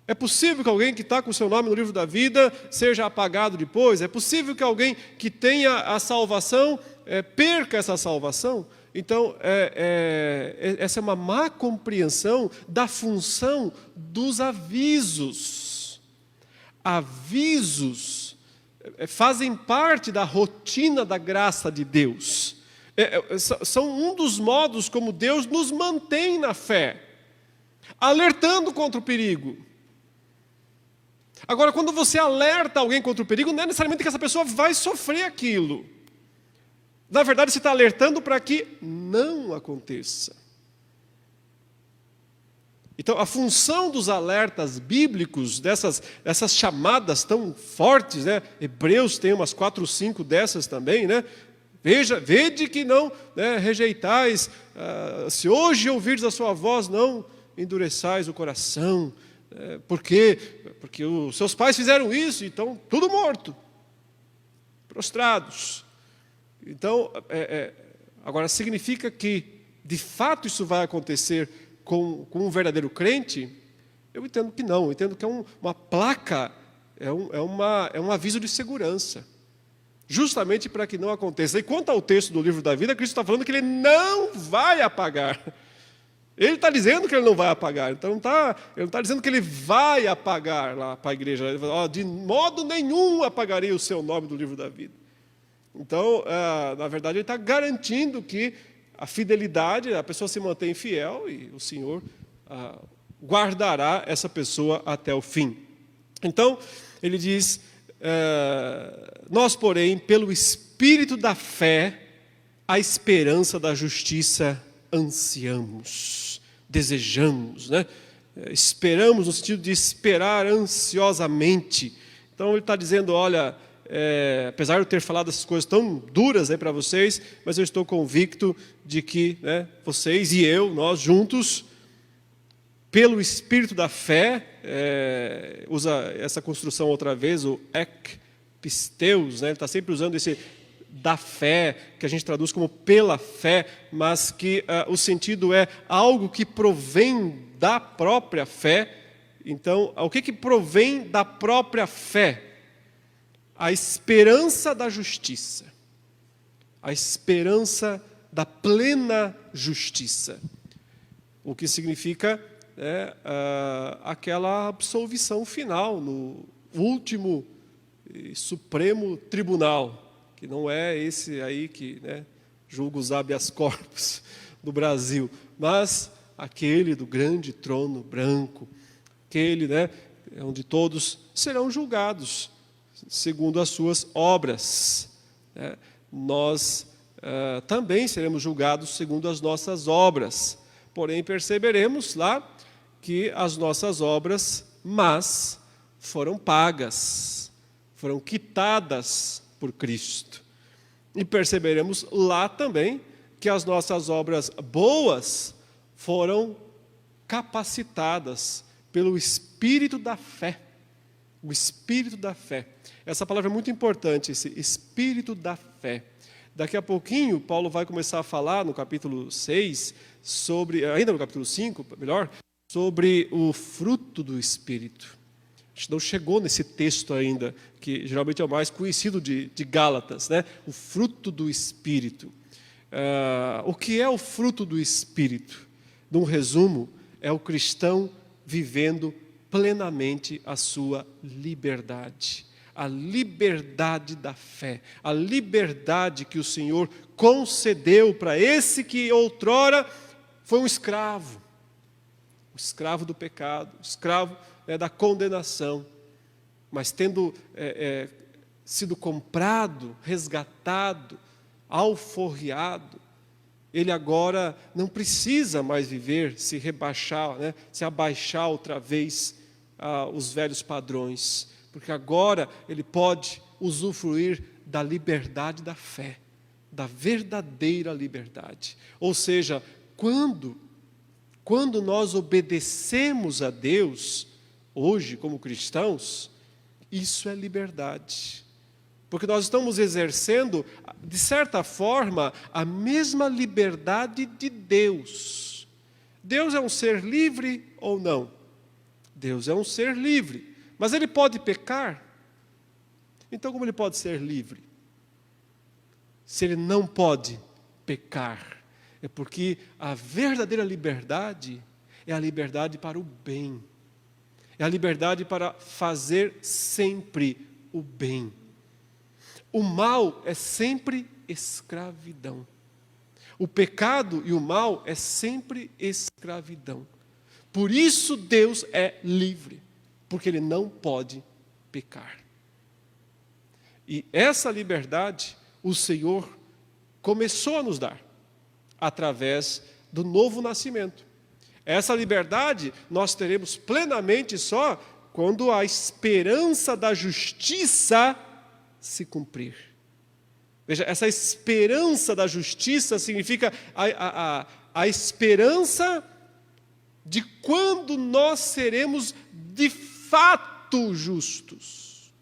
É possível que alguém que está com o seu nome no livro da vida seja apagado depois? É possível que alguém que tenha a salvação perca essa salvação? Então, essa é uma má compreensão da função dos avisos. Avisos fazem parte da rotina da graça de Deus. São um dos modos como Deus nos mantém na fé, alertando contra o perigo. Agora, quando você alerta alguém contra o perigo, não é necessariamente que essa pessoa vai sofrer aquilo. Na verdade, você está alertando para que não aconteça. Então, a função dos alertas bíblicos, dessas chamadas tão fortes, Hebreus tem umas 4 ou 5 dessas também, vede que não rejeitais, se hoje ouvirdes a sua voz, não endureçais o coração. Por quê? Porque os seus pais fizeram isso, então tudo morto, prostrados. Então, agora significa que de fato isso vai acontecer com um verdadeiro crente? Eu entendo que não, eu entendo que é uma placa, é um aviso de segurança, justamente para que não aconteça. E quanto ao texto do livro da vida, Cristo está falando que ele não vai apagar. Ele está dizendo que ele não vai apagar, então ele não está dizendo que ele vai apagar lá para a igreja. Ele fala, de modo nenhum apagarei o seu nome do livro da vida. Então, na verdade, ele está garantindo que a fidelidade, a pessoa se mantém fiel e o Senhor guardará essa pessoa até o fim. Então, ele diz, nós, porém, pelo Espírito da fé, a esperança da justiça ansiamos, desejamos, esperamos no sentido de esperar ansiosamente. Então ele está dizendo, olha, apesar de eu ter falado essas coisas tão duras para vocês, mas eu estou convicto de que vocês e eu, nós juntos, pelo Espírito da fé, usa essa construção outra vez, o ek pisteus, ele está sempre usando esse da fé, que a gente traduz como pela fé, mas que o sentido é algo que provém da própria fé. Então, o que provém da própria fé? A esperança da justiça, a esperança da plena justiça, o que significa aquela absolvição final no último e supremo tribunal, que não é esse aí que julga os habeas corpus do Brasil, mas aquele do grande trono branco, aquele onde todos serão julgados segundo as suas obras. Nós também seremos julgados segundo as nossas obras, porém perceberemos lá que as nossas obras más foram pagas, foram quitadas por Cristo. E perceberemos lá também que as nossas obras boas foram capacitadas pelo Espírito da fé. O Espírito da fé. Essa palavra é muito importante, esse Espírito da fé. Daqui a pouquinho, Paulo vai começar a falar no capítulo 6, ainda no capítulo 5, melhor, sobre o fruto do Espírito. A gente não chegou nesse texto ainda, que geralmente é o mais conhecido de Gálatas, o fruto do Espírito. O que é o fruto do Espírito? Num resumo, é o cristão vivendo plenamente a sua liberdade. A liberdade da fé, a liberdade que o Senhor concedeu para esse que outrora foi um escravo do pecado, escravo da condenação, mas tendo sido comprado, resgatado, alforriado, ele agora não precisa mais viver, se rebaixar, se abaixar outra vez aos velhos padrões, porque agora ele pode usufruir da liberdade da fé, da verdadeira liberdade. Ou seja, quando nós obedecemos a Deus, hoje como cristãos, isso é liberdade. Porque nós estamos exercendo, de certa forma, a mesma liberdade de Deus. Deus é um ser livre ou não? Deus é um ser livre. Mas ele pode pecar? Então como ele pode ser livre? Se ele não pode pecar, é porque a verdadeira liberdade é a liberdade para o bem. É a liberdade para fazer sempre o bem. O mal é sempre escravidão. O pecado e o mal é sempre escravidão. Por isso Deus é livre, porque Ele não pode pecar. E essa liberdade o Senhor começou a nos dar, através do novo nascimento. Essa liberdade nós teremos plenamente só quando a esperança da justiça se cumprir. Veja, essa esperança da justiça significa a esperança de quando nós seremos de fato justos.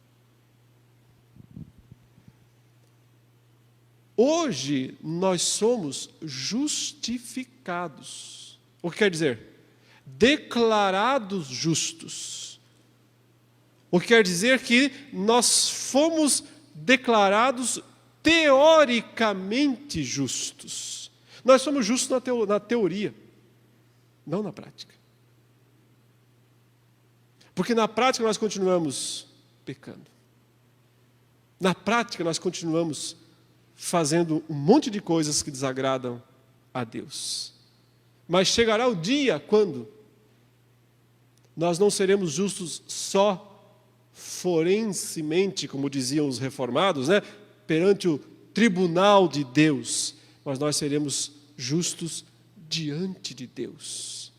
Hoje nós somos justificados. O que quer dizer? Declarados justos. O que quer dizer que nós fomos declarados teoricamente justos. Nós somos justos na teoria, não na prática. Porque na prática nós continuamos pecando. Na prática nós continuamos fazendo um monte de coisas que desagradam a Deus. Mas chegará o dia quando nós não seremos justos só forensemente, como diziam os reformados, perante o tribunal de Deus, mas nós seremos justos diante de Deus.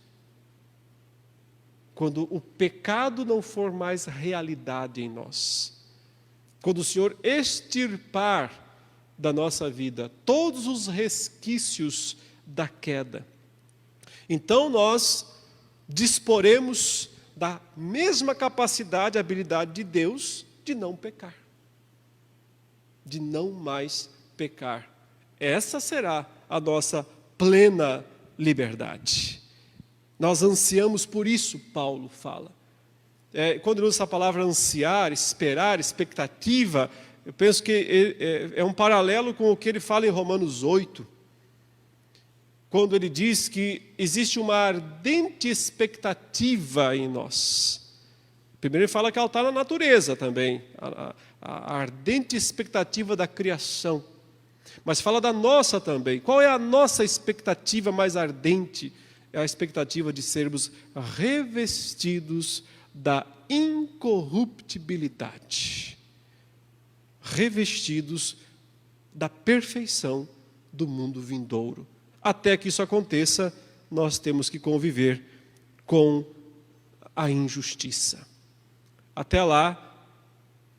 Quando o pecado não for mais realidade em nós, quando o Senhor extirpar da nossa vida todos os resquícios da queda, então nós disporemos da mesma capacidade, habilidade de Deus de não pecar, de não mais pecar. Essa será a nossa plena liberdade. Nós ansiamos por isso, Paulo fala. Quando ele usa essa palavra ansiar, esperar, expectativa, eu penso que é um paralelo com o que ele fala em Romanos 8, quando ele diz que existe uma ardente expectativa em nós. Primeiro ele fala que ela está na natureza também, a ardente expectativa da criação. Mas fala da nossa também. Qual é a nossa expectativa mais ardente? É a expectativa de sermos revestidos da incorruptibilidade. Revestidos da perfeição do mundo vindouro. Até que isso aconteça, nós temos que conviver com a injustiça. Até lá,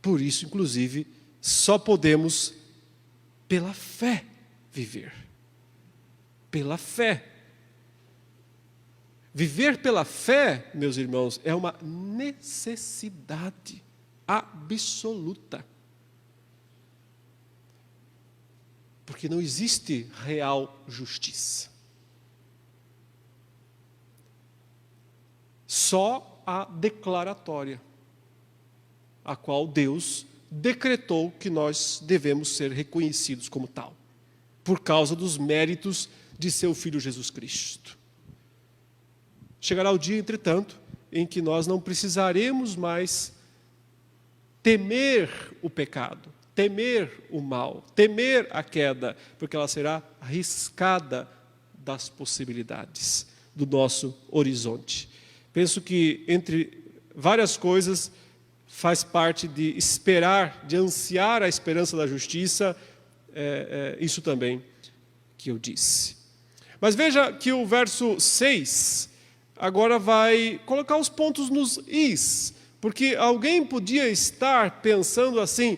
por isso, inclusive, só podemos, pela fé, viver. Pela fé. Viver pela fé, meus irmãos, é uma necessidade absoluta. Porque não existe real justiça. Só a declaratória, a qual Deus decretou que nós devemos ser reconhecidos como tal, por causa dos méritos de seu Filho Jesus Cristo. Chegará o dia, entretanto, em que nós não precisaremos mais temer o pecado, temer o mal, temer a queda, porque ela será arriscada das possibilidades do nosso horizonte. Penso que, entre várias coisas, faz parte de esperar, de ansiar a esperança da justiça, isso também que eu disse. Mas veja que o verso 6 agora vai colocar os pontos nos is, porque alguém podia estar pensando assim: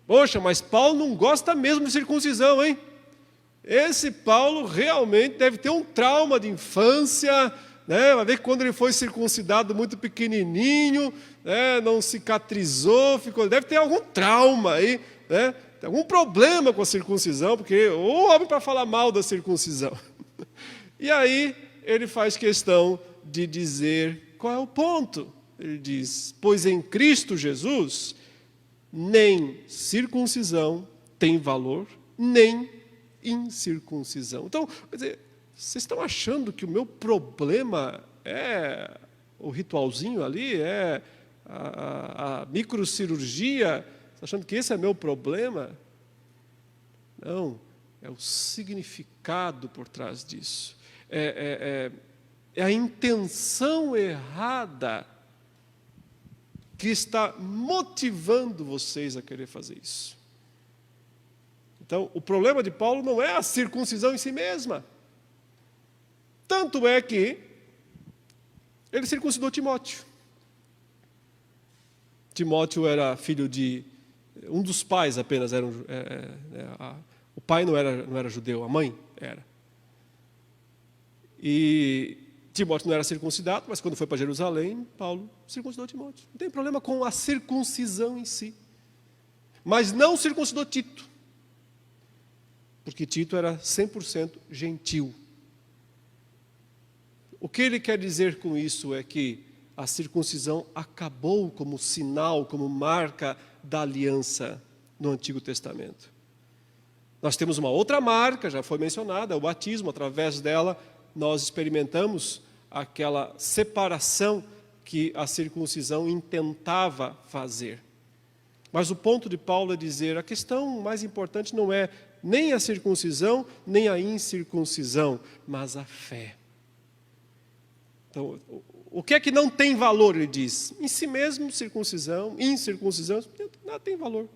poxa, mas Paulo não gosta mesmo de circuncisão, hein? Esse Paulo realmente deve ter um trauma de infância, né? Vai ver que quando ele foi circuncidado muito pequenininho, né? Não cicatrizou, deve ter algum trauma aí, né? Tem algum problema com a circuncisão, porque o homem para falar mal da circuncisão. E aí ele faz questão de dizer qual é o ponto. Ele diz: pois em Cristo Jesus nem circuncisão tem valor, nem incircuncisão. Então, quer dizer, vocês estão achando que o meu problema é o ritualzinho ali, é a microcirurgia? Estão achando que esse é meu problema? Não, é o significado por trás disso. É a intenção errada que está motivando vocês a querer fazer isso. Então, o problema de Paulo não é a circuncisão em si mesma. Tanto é que ele circuncidou Timóteo. Timóteo era filho de um dos pais apenas. O pai não era judeu, a mãe era. E Timóteo não era circuncidado, mas quando foi para Jerusalém, Paulo circuncidou Timóteo. Não tem problema com a circuncisão em si. Mas não circuncidou Tito, porque Tito era 100% gentil. O que ele quer dizer com isso é que a circuncisão acabou como sinal, como marca da aliança no Antigo Testamento. Nós temos uma outra marca, já foi mencionada, o batismo. Através dela nós experimentamos aquela separação que a circuncisão intentava fazer. Mas o ponto de Paulo é dizer: a questão mais importante não é nem a circuncisão, nem a incircuncisão, mas a fé. Então, o que é que não tem valor, ele diz? Em si mesmo, circuncisão, incircuncisão, nada tem valor.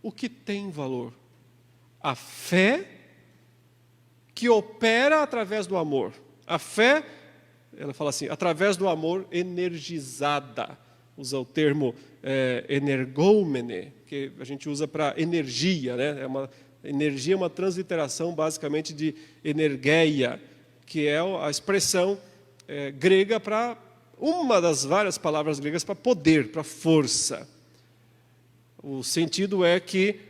O que tem valor? A fé que opera através do amor. A fé, ela fala assim, através do amor energizada. Usa o termo energômene, que a gente usa para energia, né? Energia é uma transliteração basicamente de energeia, que é a expressão grega para, uma das várias palavras gregas para poder, para força. O sentido é que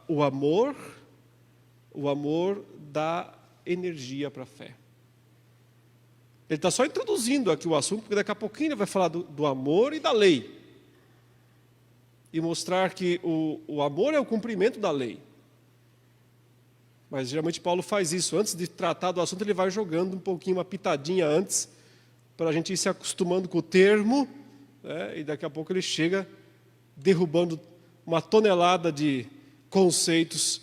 o amor dá energia para a fé. Ele está só introduzindo aqui o assunto, porque daqui a pouquinho ele vai falar do amor e da lei. E mostrar que o amor é o cumprimento da lei. Mas geralmente Paulo faz isso. Antes de tratar do assunto, ele vai jogando um pouquinho, uma pitadinha antes, para a gente ir se acostumando com o termo, né? E daqui a pouco ele chega derrubando uma tonelada de conceitos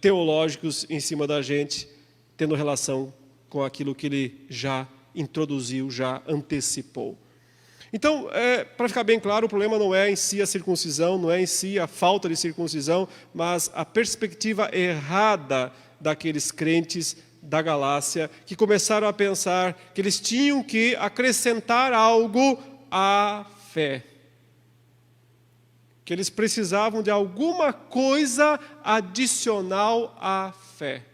teológicos em cima da gente, tendo relação com aquilo que ele já introduziu, já antecipou. Então, para ficar bem claro, o problema não é em si a circuncisão, não é em si a falta de circuncisão, mas a perspectiva errada daqueles crentes da Galácia, que começaram a pensar que eles tinham que acrescentar algo à fé. Que eles precisavam de alguma coisa adicional à fé.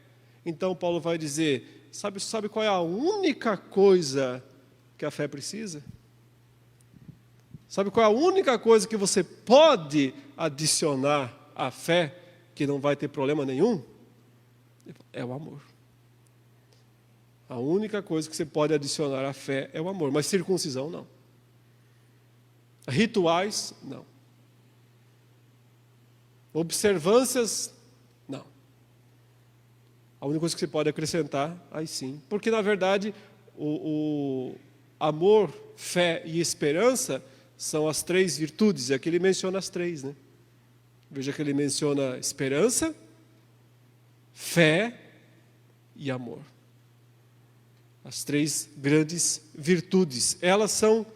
Então Paulo vai dizer, sabe qual é a única coisa que a fé precisa? Sabe qual é a única coisa que você pode adicionar à fé, que não vai ter problema nenhum? É o amor. A única coisa que você pode adicionar à fé é o amor, mas circuncisão não. Rituais, não. Observâncias, não. A única coisa que você pode acrescentar, aí sim. Porque, na verdade, o amor, fé e esperança são as três virtudes. É que ele menciona as três, né? Veja que ele menciona esperança, fé e amor. As três grandes virtudes. Elas são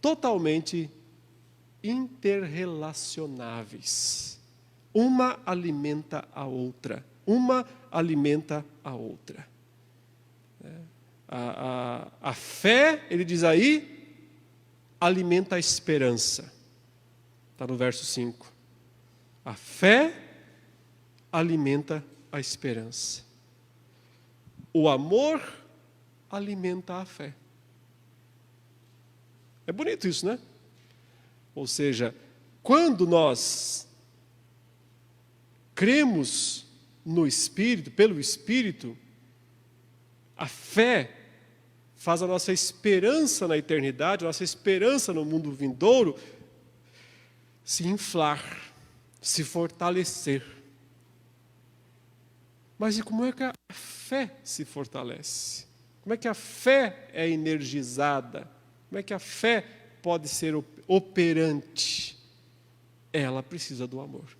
totalmente interrelacionáveis. Uma alimenta a outra. Uma alimenta a outra. A fé, ele diz aí, alimenta a esperança. Está no verso 5. A fé alimenta a esperança. O amor alimenta a fé. É bonito isso, né? Ou seja, quando nós cremos no Espírito, pelo Espírito, a fé faz a nossa esperança na eternidade, a nossa esperança no mundo vindouro, se inflar, se fortalecer. Mas e como é que a fé se fortalece? Como é que a fé é energizada? Como é que a fé pode ser operante? Ela precisa do amor.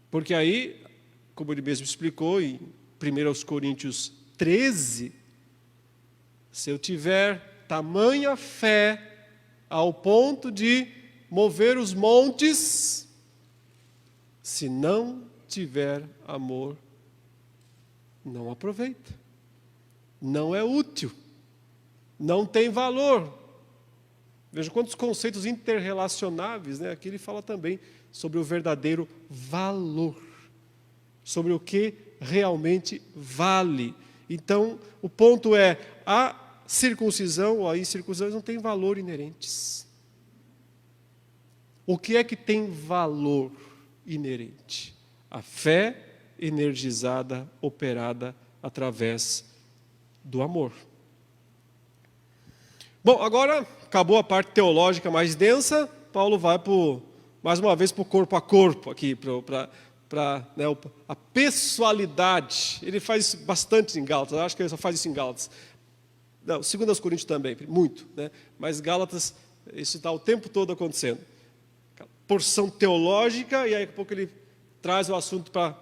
Porque aí, como ele mesmo explicou em 1 Coríntios 13, se eu tiver tamanha fé ao ponto de mover os montes, se não tiver amor, não aproveita, não é útil, não tem valor. Veja quantos conceitos interrelacionáveis, né? Aqui ele fala também sobre o verdadeiro valor, sobre o que realmente vale. Então, o ponto é, a circuncisão ou a incircuncisão não tem valor inerentes. O que é que tem valor inerente? A fé energizada, operada através do amor. Bom, agora acabou a parte teológica mais densa, Paulo vai mais uma vez para o corpo a corpo, aqui, para a pessoalidade. Ele faz bastante em Gálatas, acho que ele só faz isso em Gálatas. Não, 2 Coríntios também, muito, né? Mas Gálatas, isso está o tempo todo acontecendo. Porção teológica, e aí daqui a pouco ele traz o assunto para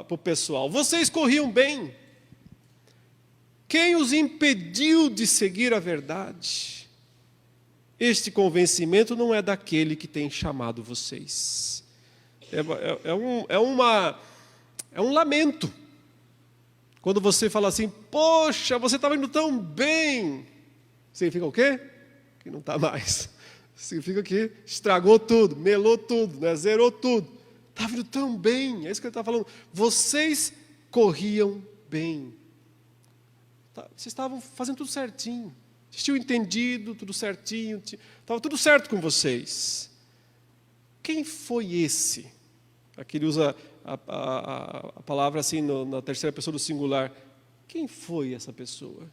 o pessoal. Vocês corriam bem. Quem os impediu de seguir a verdade? Este convencimento não é daquele que tem chamado vocês. É um lamento. Quando você fala assim, poxa, você estava indo tão bem. Significa o quê? Que não está mais. Significa que estragou tudo, melou tudo, né? Zerou tudo. Estava indo tão bem, é isso que ele está falando. Vocês corriam bem. Vocês estavam fazendo tudo certinho. Vocês tinham entendido tudo certinho. Estava tudo certo com vocês. Quem foi esse Aqui ele usa a palavra assim na terceira pessoa do singular. Quem foi essa pessoa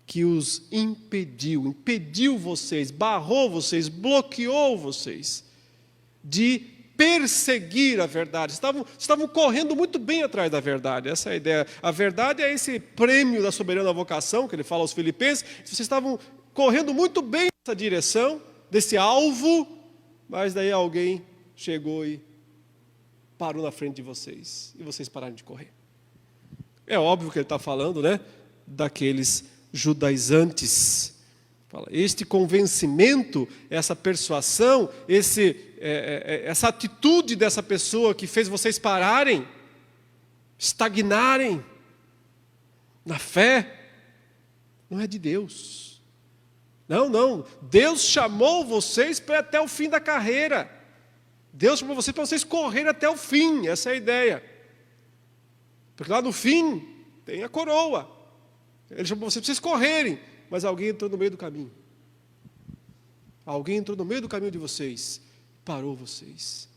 que os impediu vocês, barrou vocês, bloqueou vocês de perseguir a verdade? Estavam correndo muito bem atrás da verdade, essa é a ideia. A verdade é esse prêmio da soberana vocação, que ele fala aos filipenses. Vocês estavam correndo muito bem nessa direção, desse alvo, mas daí alguém chegou e parou na frente de vocês, e vocês pararam de correr. É óbvio que ele está falando, né, daqueles judaizantes. Fala, este convencimento, essa persuasão, essa atitude dessa pessoa que fez vocês pararem, estagnarem na fé, não é de Deus. Não. Deus chamou vocês para ir até o fim da carreira. Deus chamou vocês para vocês correrem até o fim. Essa é a ideia. Porque lá no fim tem a coroa. Ele chamou vocês para vocês correrem, mas alguém entrou no meio do caminho. Alguém entrou no meio do caminho de vocês, parou vocês,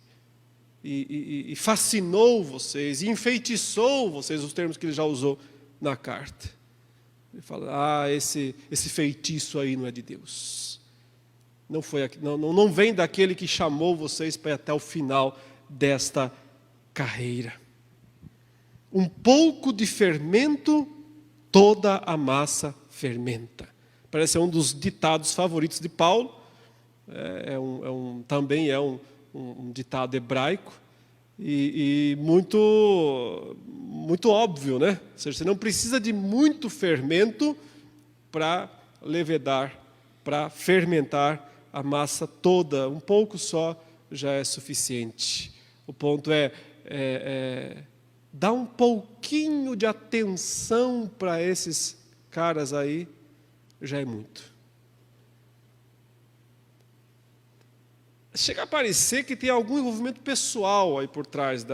e fascinou vocês, e enfeitiçou vocês, os termos que ele já usou na carta. Ele fala, esse feitiço aí não é de Deus. Não vem daquele que chamou vocês para ir até o final desta carreira. Um pouco de fermento, toda a massa fermenta. Parece ser um dos ditados favoritos de Paulo. Também é um ditado hebraico e muito óbvio, né? Ou seja, você não precisa de muito fermento para levedar, para fermentar a massa toda. Um pouco só já é suficiente. O ponto é dar um pouquinho de atenção para esses caras aí, já é muito. Chega a parecer que tem algum envolvimento pessoal aí por trás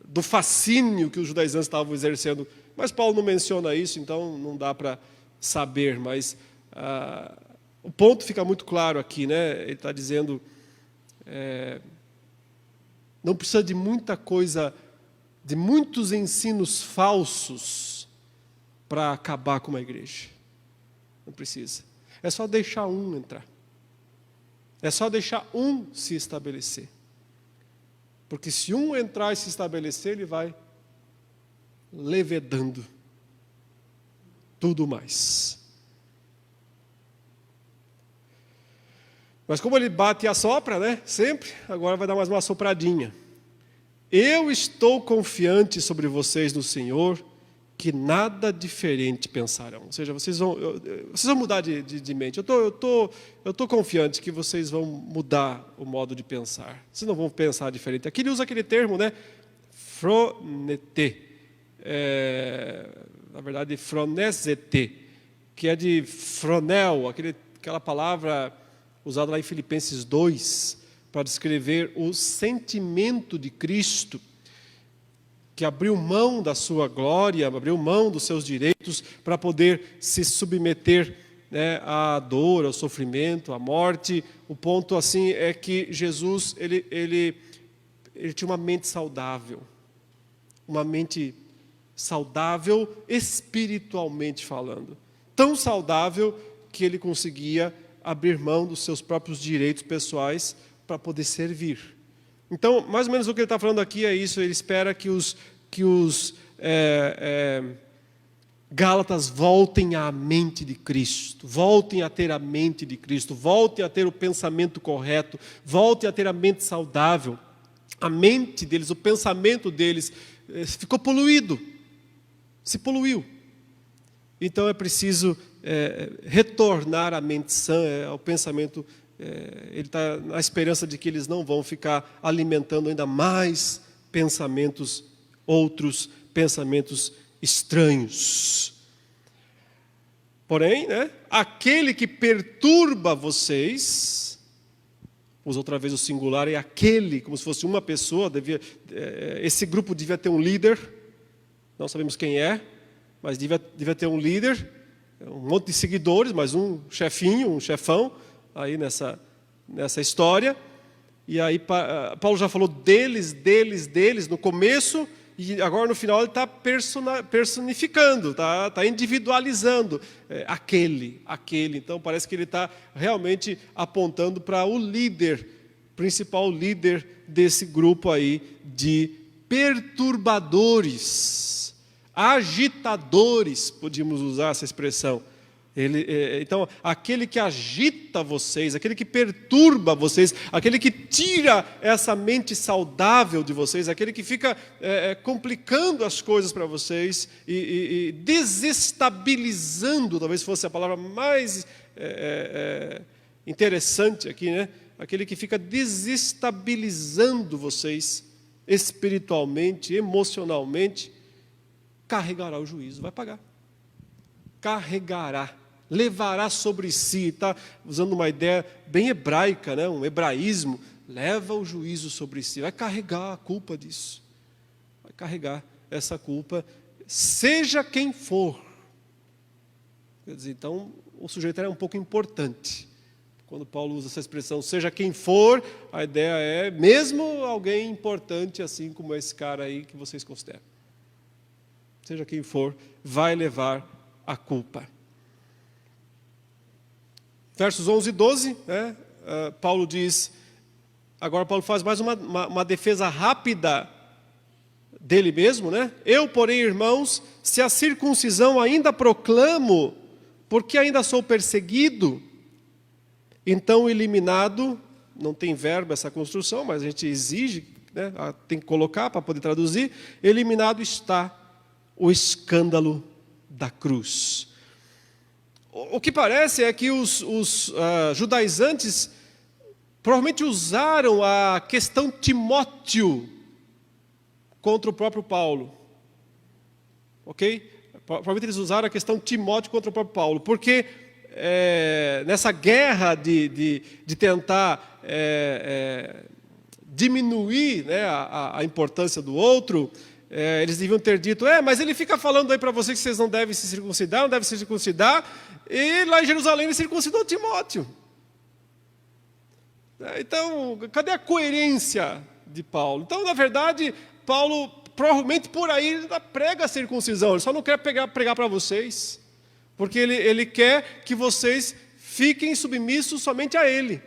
do fascínio que os judaizantes estavam exercendo, mas Paulo não menciona isso, então não dá para saber, mas o ponto fica muito claro aqui, né? Ele está dizendo, não precisa de muita coisa, de muitos ensinos falsos para acabar com uma igreja. Não precisa. É só deixar um entrar. É só deixar um se estabelecer. Porque se um entrar e se estabelecer, ele vai levedando tudo mais. Mas como ele bate e assopra, né? Sempre, agora vai dar mais uma sopradinha. Eu estou confiante sobre vocês no Senhor, que nada diferente pensarão. Ou seja, vocês vão mudar de mente. Eu tô confiante que vocês vão mudar o modo de pensar. Vocês não vão pensar diferente. Aqui ele usa aquele termo, né? Fronete. Na verdade, fronesete, que é de fronel, aquela palavra usada lá em Filipenses 2, para descrever o sentimento de Cristo, que abriu mão da sua glória, abriu mão dos seus direitos para poder se submeter, né, à dor, ao sofrimento, à morte. O ponto assim é que Jesus ele tinha uma mente saudável espiritualmente falando, tão saudável que ele conseguia abrir mão dos seus próprios direitos pessoais para poder servir. Então, mais ou menos o que ele está falando aqui é isso. Ele espera que os Gálatas voltem à mente de Cristo, voltem a ter a mente de Cristo, voltem a ter o pensamento correto, voltem a ter a mente saudável. A mente deles, o pensamento deles ficou poluído, se poluiu. Então é preciso retornar à mente sã, ao pensamento. Ele está na esperança de que eles não vão ficar alimentando ainda mais outros pensamentos estranhos. Porém, né, aquele que perturba vocês, usa outra vez o singular, é aquele, como se fosse uma pessoa, esse grupo devia ter um líder, não sabemos quem é, mas devia ter um líder, um monte de seguidores, mas um chefinho, um chefão, aí nessa história, E aí Paulo já falou deles no começo, e agora no final ele está personificando, está individualizando aquele. Então parece que ele está realmente apontando para o líder, principal líder desse grupo aí de perturbadores, agitadores, podíamos usar essa expressão. Então, aquele que agita vocês, aquele que perturba vocês, aquele que tira essa mente saudável de vocês, aquele que fica complicando as coisas para vocês e desestabilizando, talvez fosse a palavra mais interessante aqui, né? Aquele que fica desestabilizando vocês espiritualmente, emocionalmente, carregará o juízo, vai pagar. Carregará, levará sobre si, está usando uma ideia bem hebraica, né? Um hebraísmo, leva o juízo sobre si, vai carregar a culpa disso, vai carregar essa culpa, seja quem for. Quer dizer, então, o sujeito é um pouco importante. Quando Paulo usa essa expressão, seja quem for, a ideia é mesmo alguém importante, assim como esse cara aí que vocês consideram. Seja quem for, vai levar a culpa. Versos 11 e 12, né? Paulo diz, agora Paulo faz mais uma defesa rápida dele mesmo, né? Eu, porém, irmãos, se a circuncisão ainda proclamo, porque ainda sou perseguido, então eliminado, não tem verbo essa construção, mas a gente exige, né? Tem que colocar para poder traduzir, eliminado está o escândalo da cruz. O que parece é que os judaizantes provavelmente usaram a questão Timóteo contra o próprio Paulo. Ok? Provavelmente eles usaram a questão Timóteo contra o próprio Paulo, porque nessa guerra de tentar diminuir, né, a importância do outro, eles deviam ter dito, mas ele fica falando aí para vocês que vocês não devem se circuncidar, não devem se circuncidar, e lá em Jerusalém ele circuncidou Timóteo. Então, cadê a coerência de Paulo? Então, na verdade, Paulo provavelmente por aí ele prega a circuncisão, ele só não quer pregar para vocês, porque ele quer que vocês fiquem submissos somente a ele.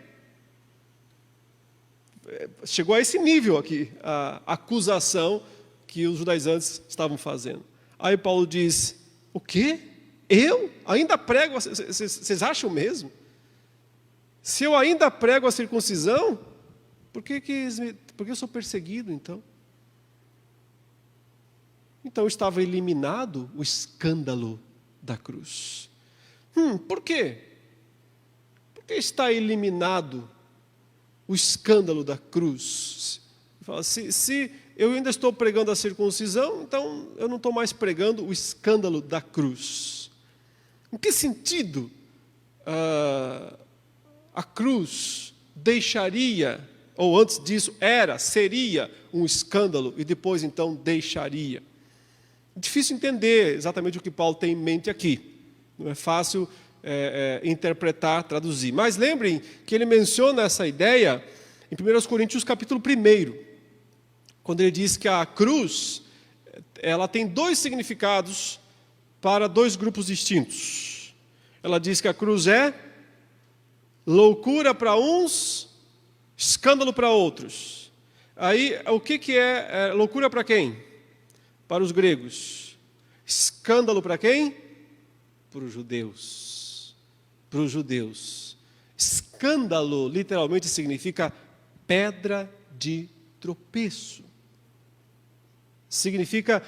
Chegou a esse nível aqui, a acusação que os judaizantes estavam fazendo. Aí Paulo diz, o quê? Eu ainda prego, vocês acham mesmo? Se eu ainda prego a circuncisão, por que eu sou perseguido então? Então estava eliminado o escândalo da cruz. Por quê? Por que está eliminado o escândalo da cruz? Fala, se eu ainda estou pregando a circuncisão, então eu não estou mais pregando o escândalo da cruz. Em que sentido a cruz deixaria, ou antes disso seria um escândalo e depois então deixaria? Difícil entender exatamente o que Paulo tem em mente aqui. Não é fácil interpretar, traduzir. Mas lembrem que ele menciona essa ideia em 1 Coríntios capítulo 1, quando ele diz que a cruz ela tem dois significados para dois grupos distintos. Ela diz que a cruz é loucura para uns, escândalo para outros. Aí, o que é loucura para quem? Para os gregos. Escândalo para quem? Para os judeus. Para os judeus. Escândalo, literalmente, significa pedra de tropeço. Significa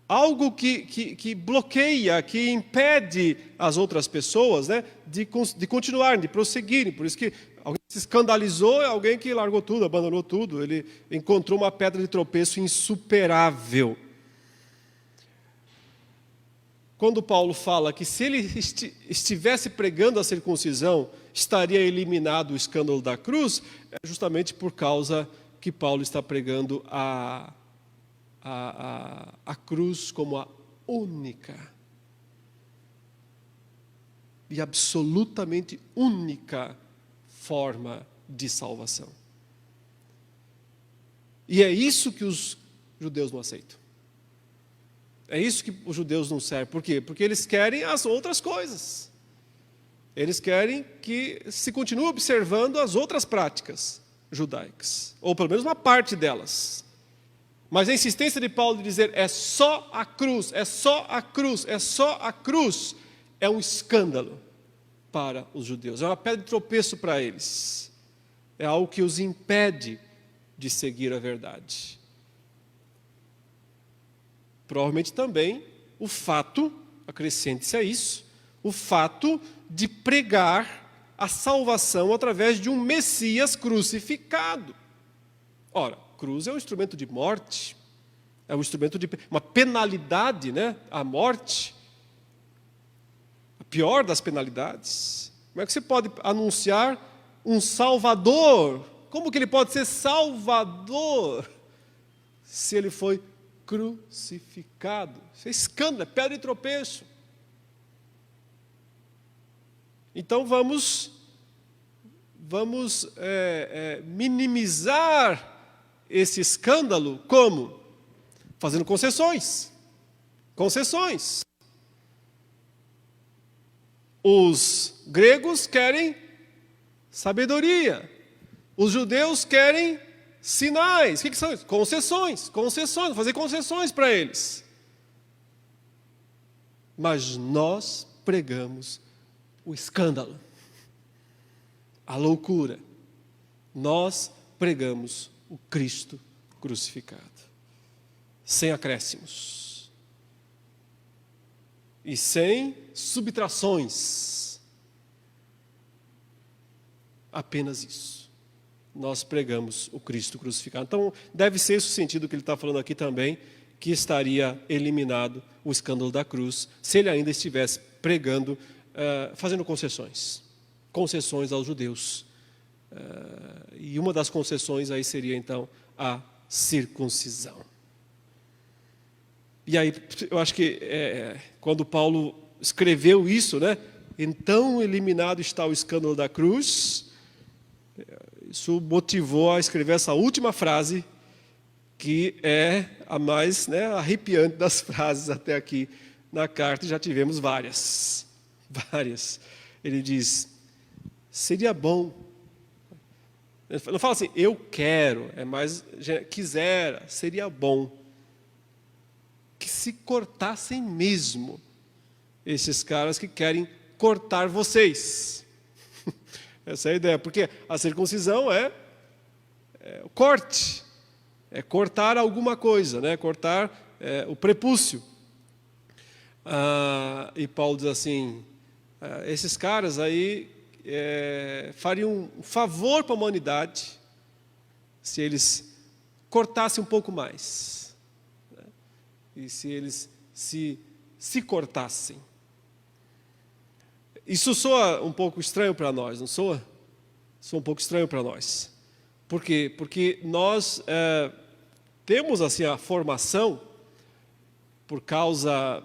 algo que bloqueia, que impede as outras pessoas, né, de continuarem, de prosseguirem. Por isso que alguém se escandalizou, é alguém que largou tudo, abandonou tudo. Ele encontrou uma pedra de tropeço insuperável. Quando Paulo fala que se ele estivesse pregando a circuncisão, estaria eliminado o escândalo da cruz, é justamente por causa que Paulo está pregando a cruz como a única e absolutamente única forma de salvação. E é isso que os judeus não aceitam. É isso que os judeus não servem. Por quê? Porque eles querem as outras coisas. Eles querem que se continue observando as outras práticas judaicas, ou pelo menos uma parte delas. Mas a insistência de Paulo de dizer é só a cruz, é só a cruz, é só a cruz, é um escândalo para os judeus. É uma pedra de tropeço para eles. É algo que os impede de seguir a verdade. Provavelmente também o fato, acrescente-se a isso, o fato de pregar a salvação através de um Messias crucificado. Ora, cruz é um instrumento de morte, é um instrumento de uma penalidade, né? A morte, a pior das penalidades. Como é que você pode anunciar um Salvador? Como que ele pode ser Salvador se ele foi crucificado? Isso é escândalo, é pedra de tropeço. Então vamos minimizar esse escândalo como? Fazendo concessões. Concessões. Os gregos querem sabedoria. Os judeus querem sinais. O que são isso? Concessões. Concessões. Fazer concessões para eles. Mas nós pregamos o escândalo, a loucura. Nós pregamos o Cristo crucificado, sem acréscimos e sem subtrações. Apenas isso. Nós pregamos o Cristo crucificado. Então, deve ser esse o sentido que ele está falando aqui também, que estaria eliminado o escândalo da cruz, se ele ainda estivesse pregando, fazendo concessões aos judeus. E uma das concessões aí seria então a circuncisão. E aí eu acho que quando Paulo escreveu isso, né? Então eliminado está o escândalo da cruz. Isso motivou a escrever essa última frase, que é a mais, né, arrepiante das frases até aqui na carta. Já tivemos várias. Ele diz: seria bom. Ele não fala assim, eu quero, é mais, quisera, seria bom que se cortassem mesmo esses caras que querem cortar vocês. Essa é a ideia, porque a circuncisão é o corte, é cortar alguma coisa, né? Cortar o prepúcio. E Paulo diz assim, esses caras aí fariam um favor para a humanidade se eles cortassem um pouco mais, né? E se eles se cortassem. Isso soa um pouco estranho para nós, não soa? Soa um pouco estranho para nós. Por quê? Porque nós temos assim a formação, por causa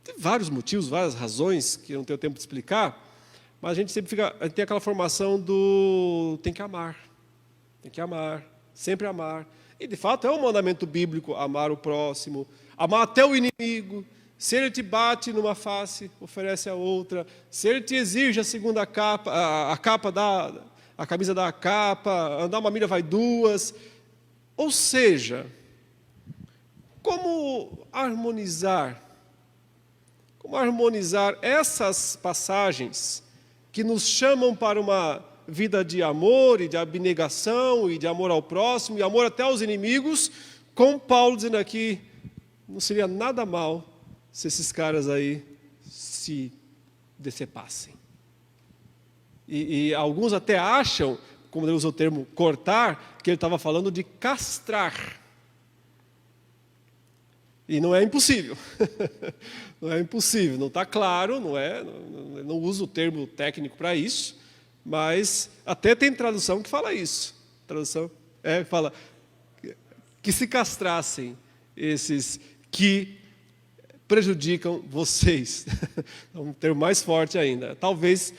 de vários motivos, várias razões, que eu não tenho tempo de explicar, mas a gente sempre tem aquela formação do tem que amar, sempre amar. E de fato é um mandamento bíblico amar o próximo, amar até o inimigo. Se ele te bate numa face, oferece a outra. Se ele te exige a segunda capa, a camisa da capa, andar uma milha vai duas. Ou seja, como harmonizar essas passagens que nos chamam para uma vida de amor e de abnegação e de amor ao próximo e amor até aos inimigos, com Paulo dizendo aqui, não seria nada mal se esses caras aí se decepassem. E alguns até acham, como ele usa o termo cortar, que ele estava falando de castrar. E não é impossível. Não é impossível, não está claro, não uso o termo técnico para isso, mas até tem tradução que fala isso. Tradução fala que se castrassem esses que prejudicam vocês. É um termo mais forte ainda. Talvez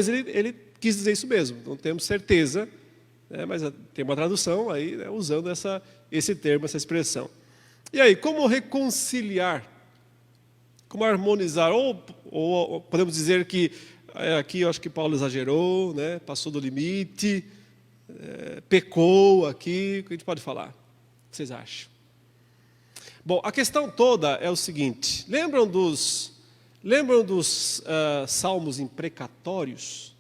ele quis dizer isso mesmo, não temos certeza, Mas tem uma tradução aí, né, usando esse termo, essa expressão. E aí, como reconciliar? Como harmonizar? Ou podemos dizer que aqui eu acho que Paulo exagerou, né, passou do limite, pecou aqui, o que a gente pode falar? O que vocês acham? Bom, a questão toda é o seguinte: lembram dos salmos imprecatórios?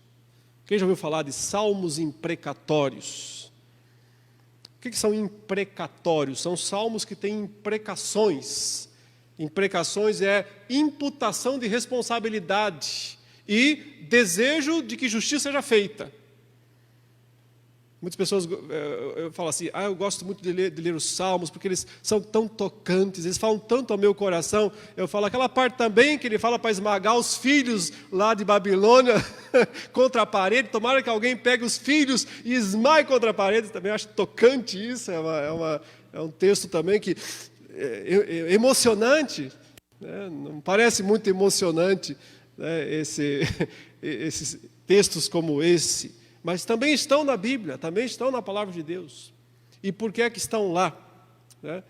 Quem já ouviu falar de salmos imprecatórios? O que são imprecatórios? São salmos que têm imprecações. Imprecações é imputação de responsabilidade e desejo de que justiça seja feita. Muitas pessoas falam assim: eu gosto muito de ler os salmos, porque eles são tão tocantes, eles falam tanto ao meu coração. Eu falo aquela parte também que ele fala para esmagar os filhos lá de Babilônia contra a parede. Tomara que alguém pegue os filhos e esmague contra a parede. Também acho tocante isso, é um texto também que é emocionante, né? Não parece muito emocionante, né, esses textos como esse. Mas também estão na Bíblia, também estão na Palavra de Deus. E por que é que estão lá? Né?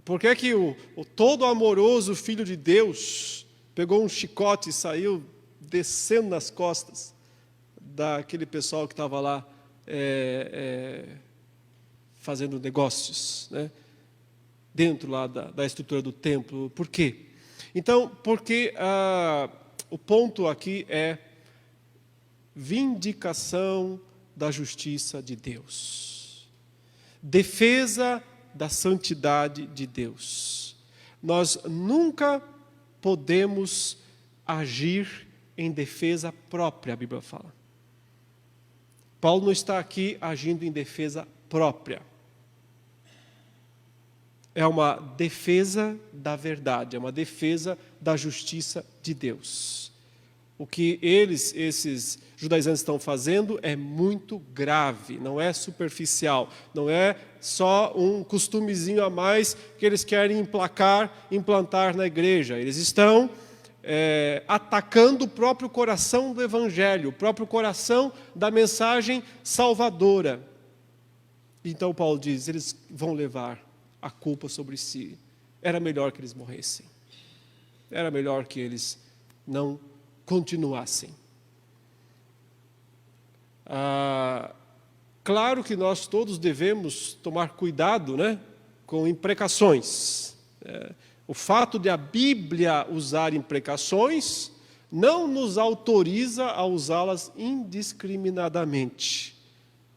Por que é que o todo amoroso Filho de Deus pegou um chicote e saiu descendo nas costas daquele pessoal que estava lá fazendo negócios, né? Dentro lá da estrutura do templo? Por quê? Então, porque o ponto aqui é vindicação da justiça de Deus, defesa da santidade de Deus. Nós nunca podemos agir em defesa própria, a Bíblia fala. Paulo não está aqui agindo em defesa própria. É uma defesa da verdade, é uma defesa da justiça de Deus. O que esses judaizantes estão fazendo é muito grave, não é superficial, não é só um costumezinho a mais que eles querem implantar na igreja. Eles estão atacando o próprio coração do Evangelho, o próprio coração da mensagem salvadora. Então Paulo diz: eles vão levar a culpa sobre si. Era melhor que eles morressem. Era melhor que eles não continuassem. Claro que nós todos devemos tomar cuidado, né, com imprecações. O fato de a Bíblia usar imprecações não nos autoriza a usá-las indiscriminadamente.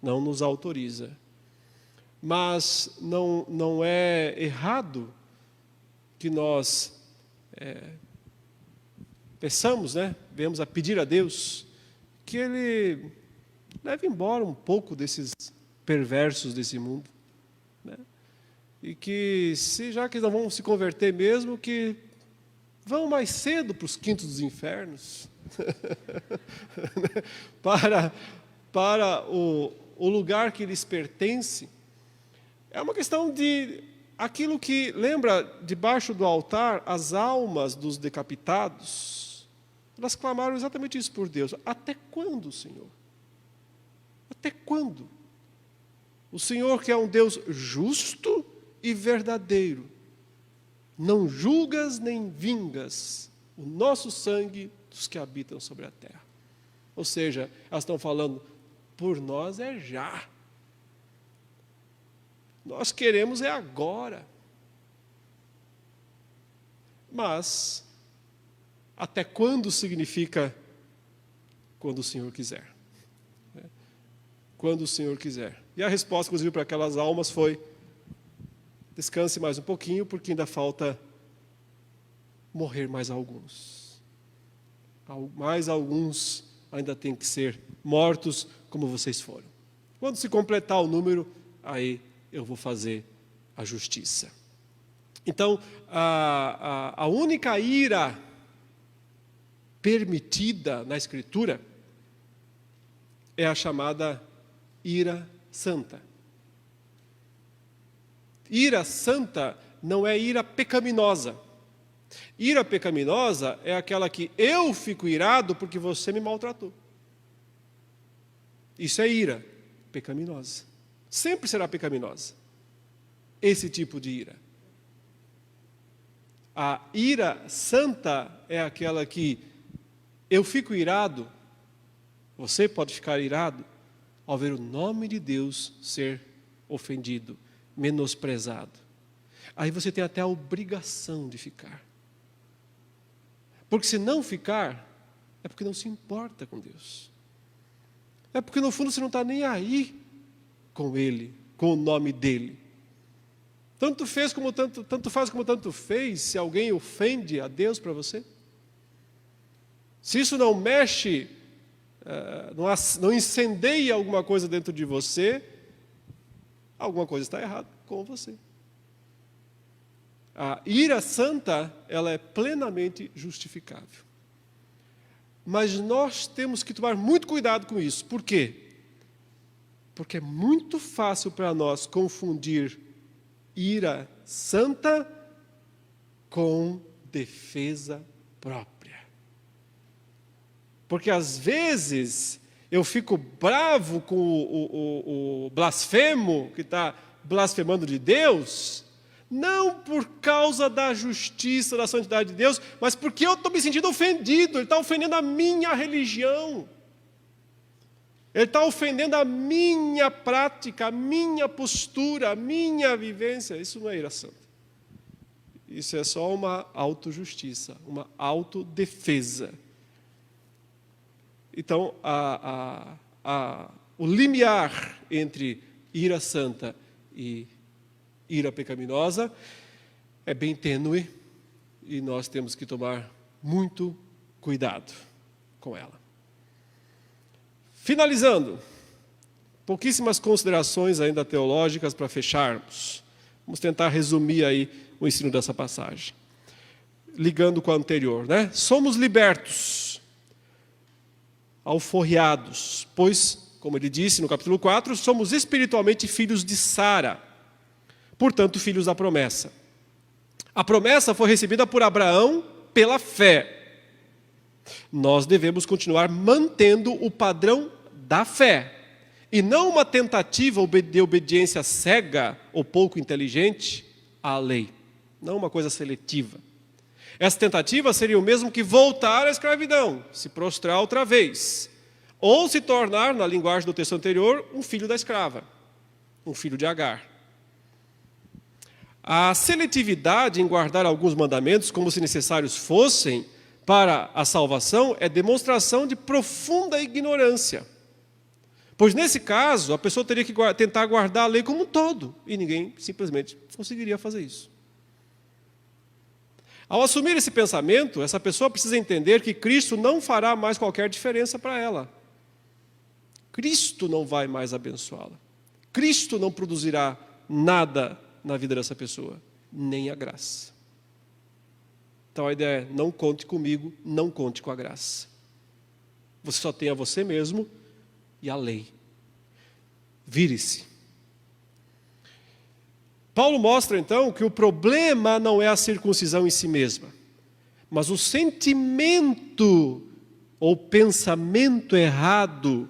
Não nos autoriza. Mas não é errado que nós peçamos, né, venhamos a pedir a Deus que Ele leve embora um pouco desses perversos desse mundo, né? E que, já que não vão se converter mesmo, que vão mais cedo para os quintos dos infernos, para o lugar que lhes pertence. É uma questão de aquilo que, lembra, debaixo do altar, as almas dos decapitados, elas clamaram exatamente isso por Deus. Até quando, Senhor? Até quando? O Senhor, que é um Deus justo e verdadeiro, não julgas nem vingas o nosso sangue dos que habitam sobre a terra. Ou seja, elas estão falando, por nós é já. Nós queremos é agora. Mas, até quando significa quando o Senhor quiser? Quando o Senhor quiser. E a resposta, inclusive, para aquelas almas foi: descanse mais um pouquinho, porque ainda falta morrer mais alguns. Mais alguns ainda têm que ser mortos, como vocês foram. Quando se completar o número, aí eu vou fazer a justiça. Então, a única ira permitida na Escritura é a chamada ira santa. Ira santa não é ira pecaminosa. Ira pecaminosa é aquela que eu fico irado porque você me maltratou. Isso é ira pecaminosa. Sempre será pecaminosa. Esse tipo de ira. A ira santa é aquela que eu fico irado, você pode ficar irado, ao ver o nome de Deus ser ofendido, menosprezado. Aí você tem até a obrigação de ficar. Porque se não ficar, é porque não se importa com Deus. É porque no fundo você não está nem aí com Ele, com o nome dEle. Tanto faz como tanto fez, se alguém ofende a Deus para você. Se isso não mexe, não incendeia alguma coisa dentro de você, alguma coisa está errada com você. A ira santa, ela é plenamente justificável. Mas nós temos que tomar muito cuidado com isso. Por quê? Porque é muito fácil para nós confundir ira santa com defesa própria. Porque às vezes eu fico bravo com o blasfemo que está blasfemando de Deus, não por causa da justiça, da santidade de Deus, mas porque eu estou me sentindo ofendido. Ele está ofendendo a minha religião. Ele está ofendendo a minha prática, a minha postura, a minha vivência. Isso não é ira santa. Isso é só uma autojustiça, uma autodefesa. Então, o limiar entre ira santa e ira pecaminosa é bem tênue e nós temos que tomar muito cuidado com ela. Finalizando, pouquíssimas considerações ainda teológicas para fecharmos. Vamos tentar resumir aí o ensino dessa passagem. Ligando com a anterior, né? Somos libertos, alforriados, pois, como ele disse no capítulo 4, somos espiritualmente filhos de Sara, portanto, filhos da promessa. A promessa foi recebida por Abraão pela fé. Nós devemos continuar mantendo o padrão da fé, e não uma tentativa de obediência cega ou pouco inteligente à lei, não uma coisa seletiva. Essa tentativa seria o mesmo que voltar à escravidão, se prostrar outra vez, ou se tornar, na linguagem do texto anterior, um filho da escrava, um filho de Agar. A seletividade em guardar alguns mandamentos, como se necessários fossem para a salvação, é demonstração de profunda ignorância. Pois nesse caso, a pessoa teria que tentar guardar a lei como um todo, e ninguém simplesmente conseguiria fazer isso. Ao assumir esse pensamento, essa pessoa precisa entender que Cristo não fará mais qualquer diferença para ela. Cristo não vai mais abençoá-la. Cristo não produzirá nada na vida dessa pessoa, nem a graça. Então a ideia é, não conte comigo, não conte com a graça. Você só tem a você mesmo e a lei. Vire-se. Paulo mostra então que o problema não é a circuncisão em si mesma, mas o sentimento ou pensamento errado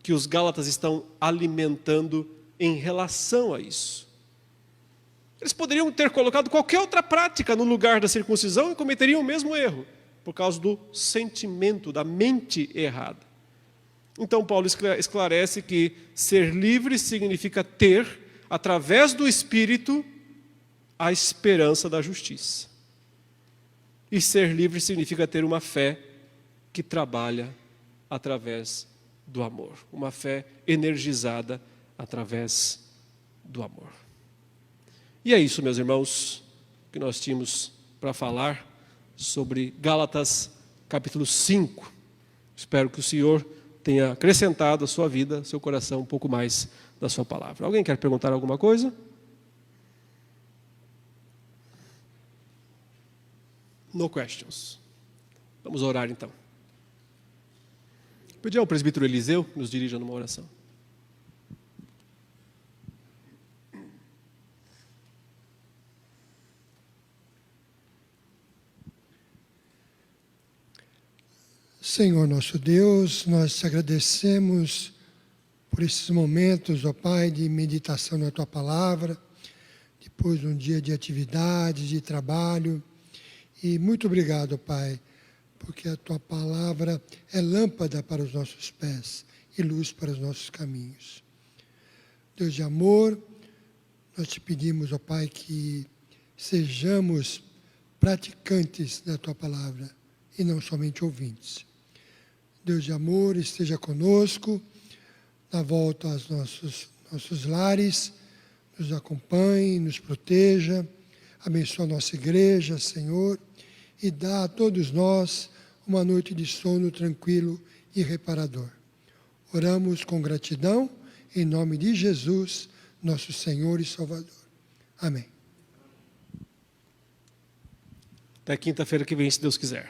que os gálatas estão alimentando em relação a isso. Eles poderiam ter colocado qualquer outra prática no lugar da circuncisão e cometeriam o mesmo erro, por causa do sentimento, da mente errada. Então Paulo esclarece que ser livre significa ter, através do Espírito, a esperança da justiça. E ser livre significa ter uma fé que trabalha através do amor. Uma fé energizada através do amor. E é isso, meus irmãos, que nós tínhamos para falar sobre Gálatas capítulo 5. Espero que o Senhor tenha acrescentado à sua vida, ao seu coração, um pouco mais da sua palavra. Alguém quer perguntar alguma coisa? No questions. Vamos orar então. Pedir ao presbítero Eliseu que nos dirija numa oração. Senhor nosso Deus, nós te agradecemos por esses momentos, ó Pai, de meditação na Tua Palavra, depois de um dia de atividade, de trabalho. E muito obrigado, Pai, porque a Tua Palavra é lâmpada para os nossos pés e luz para os nossos caminhos. Deus de amor, nós te pedimos, ó Pai, que sejamos praticantes da Tua Palavra e não somente ouvintes. Deus de amor, esteja conosco, na volta aos nossos lares, nos acompanhe, nos proteja, abençoa a nossa igreja, Senhor, e dá a todos nós uma noite de sono tranquilo e reparador. Oramos com gratidão, em nome de Jesus, nosso Senhor e Salvador. Amém. Até quinta-feira que vem, se Deus quiser.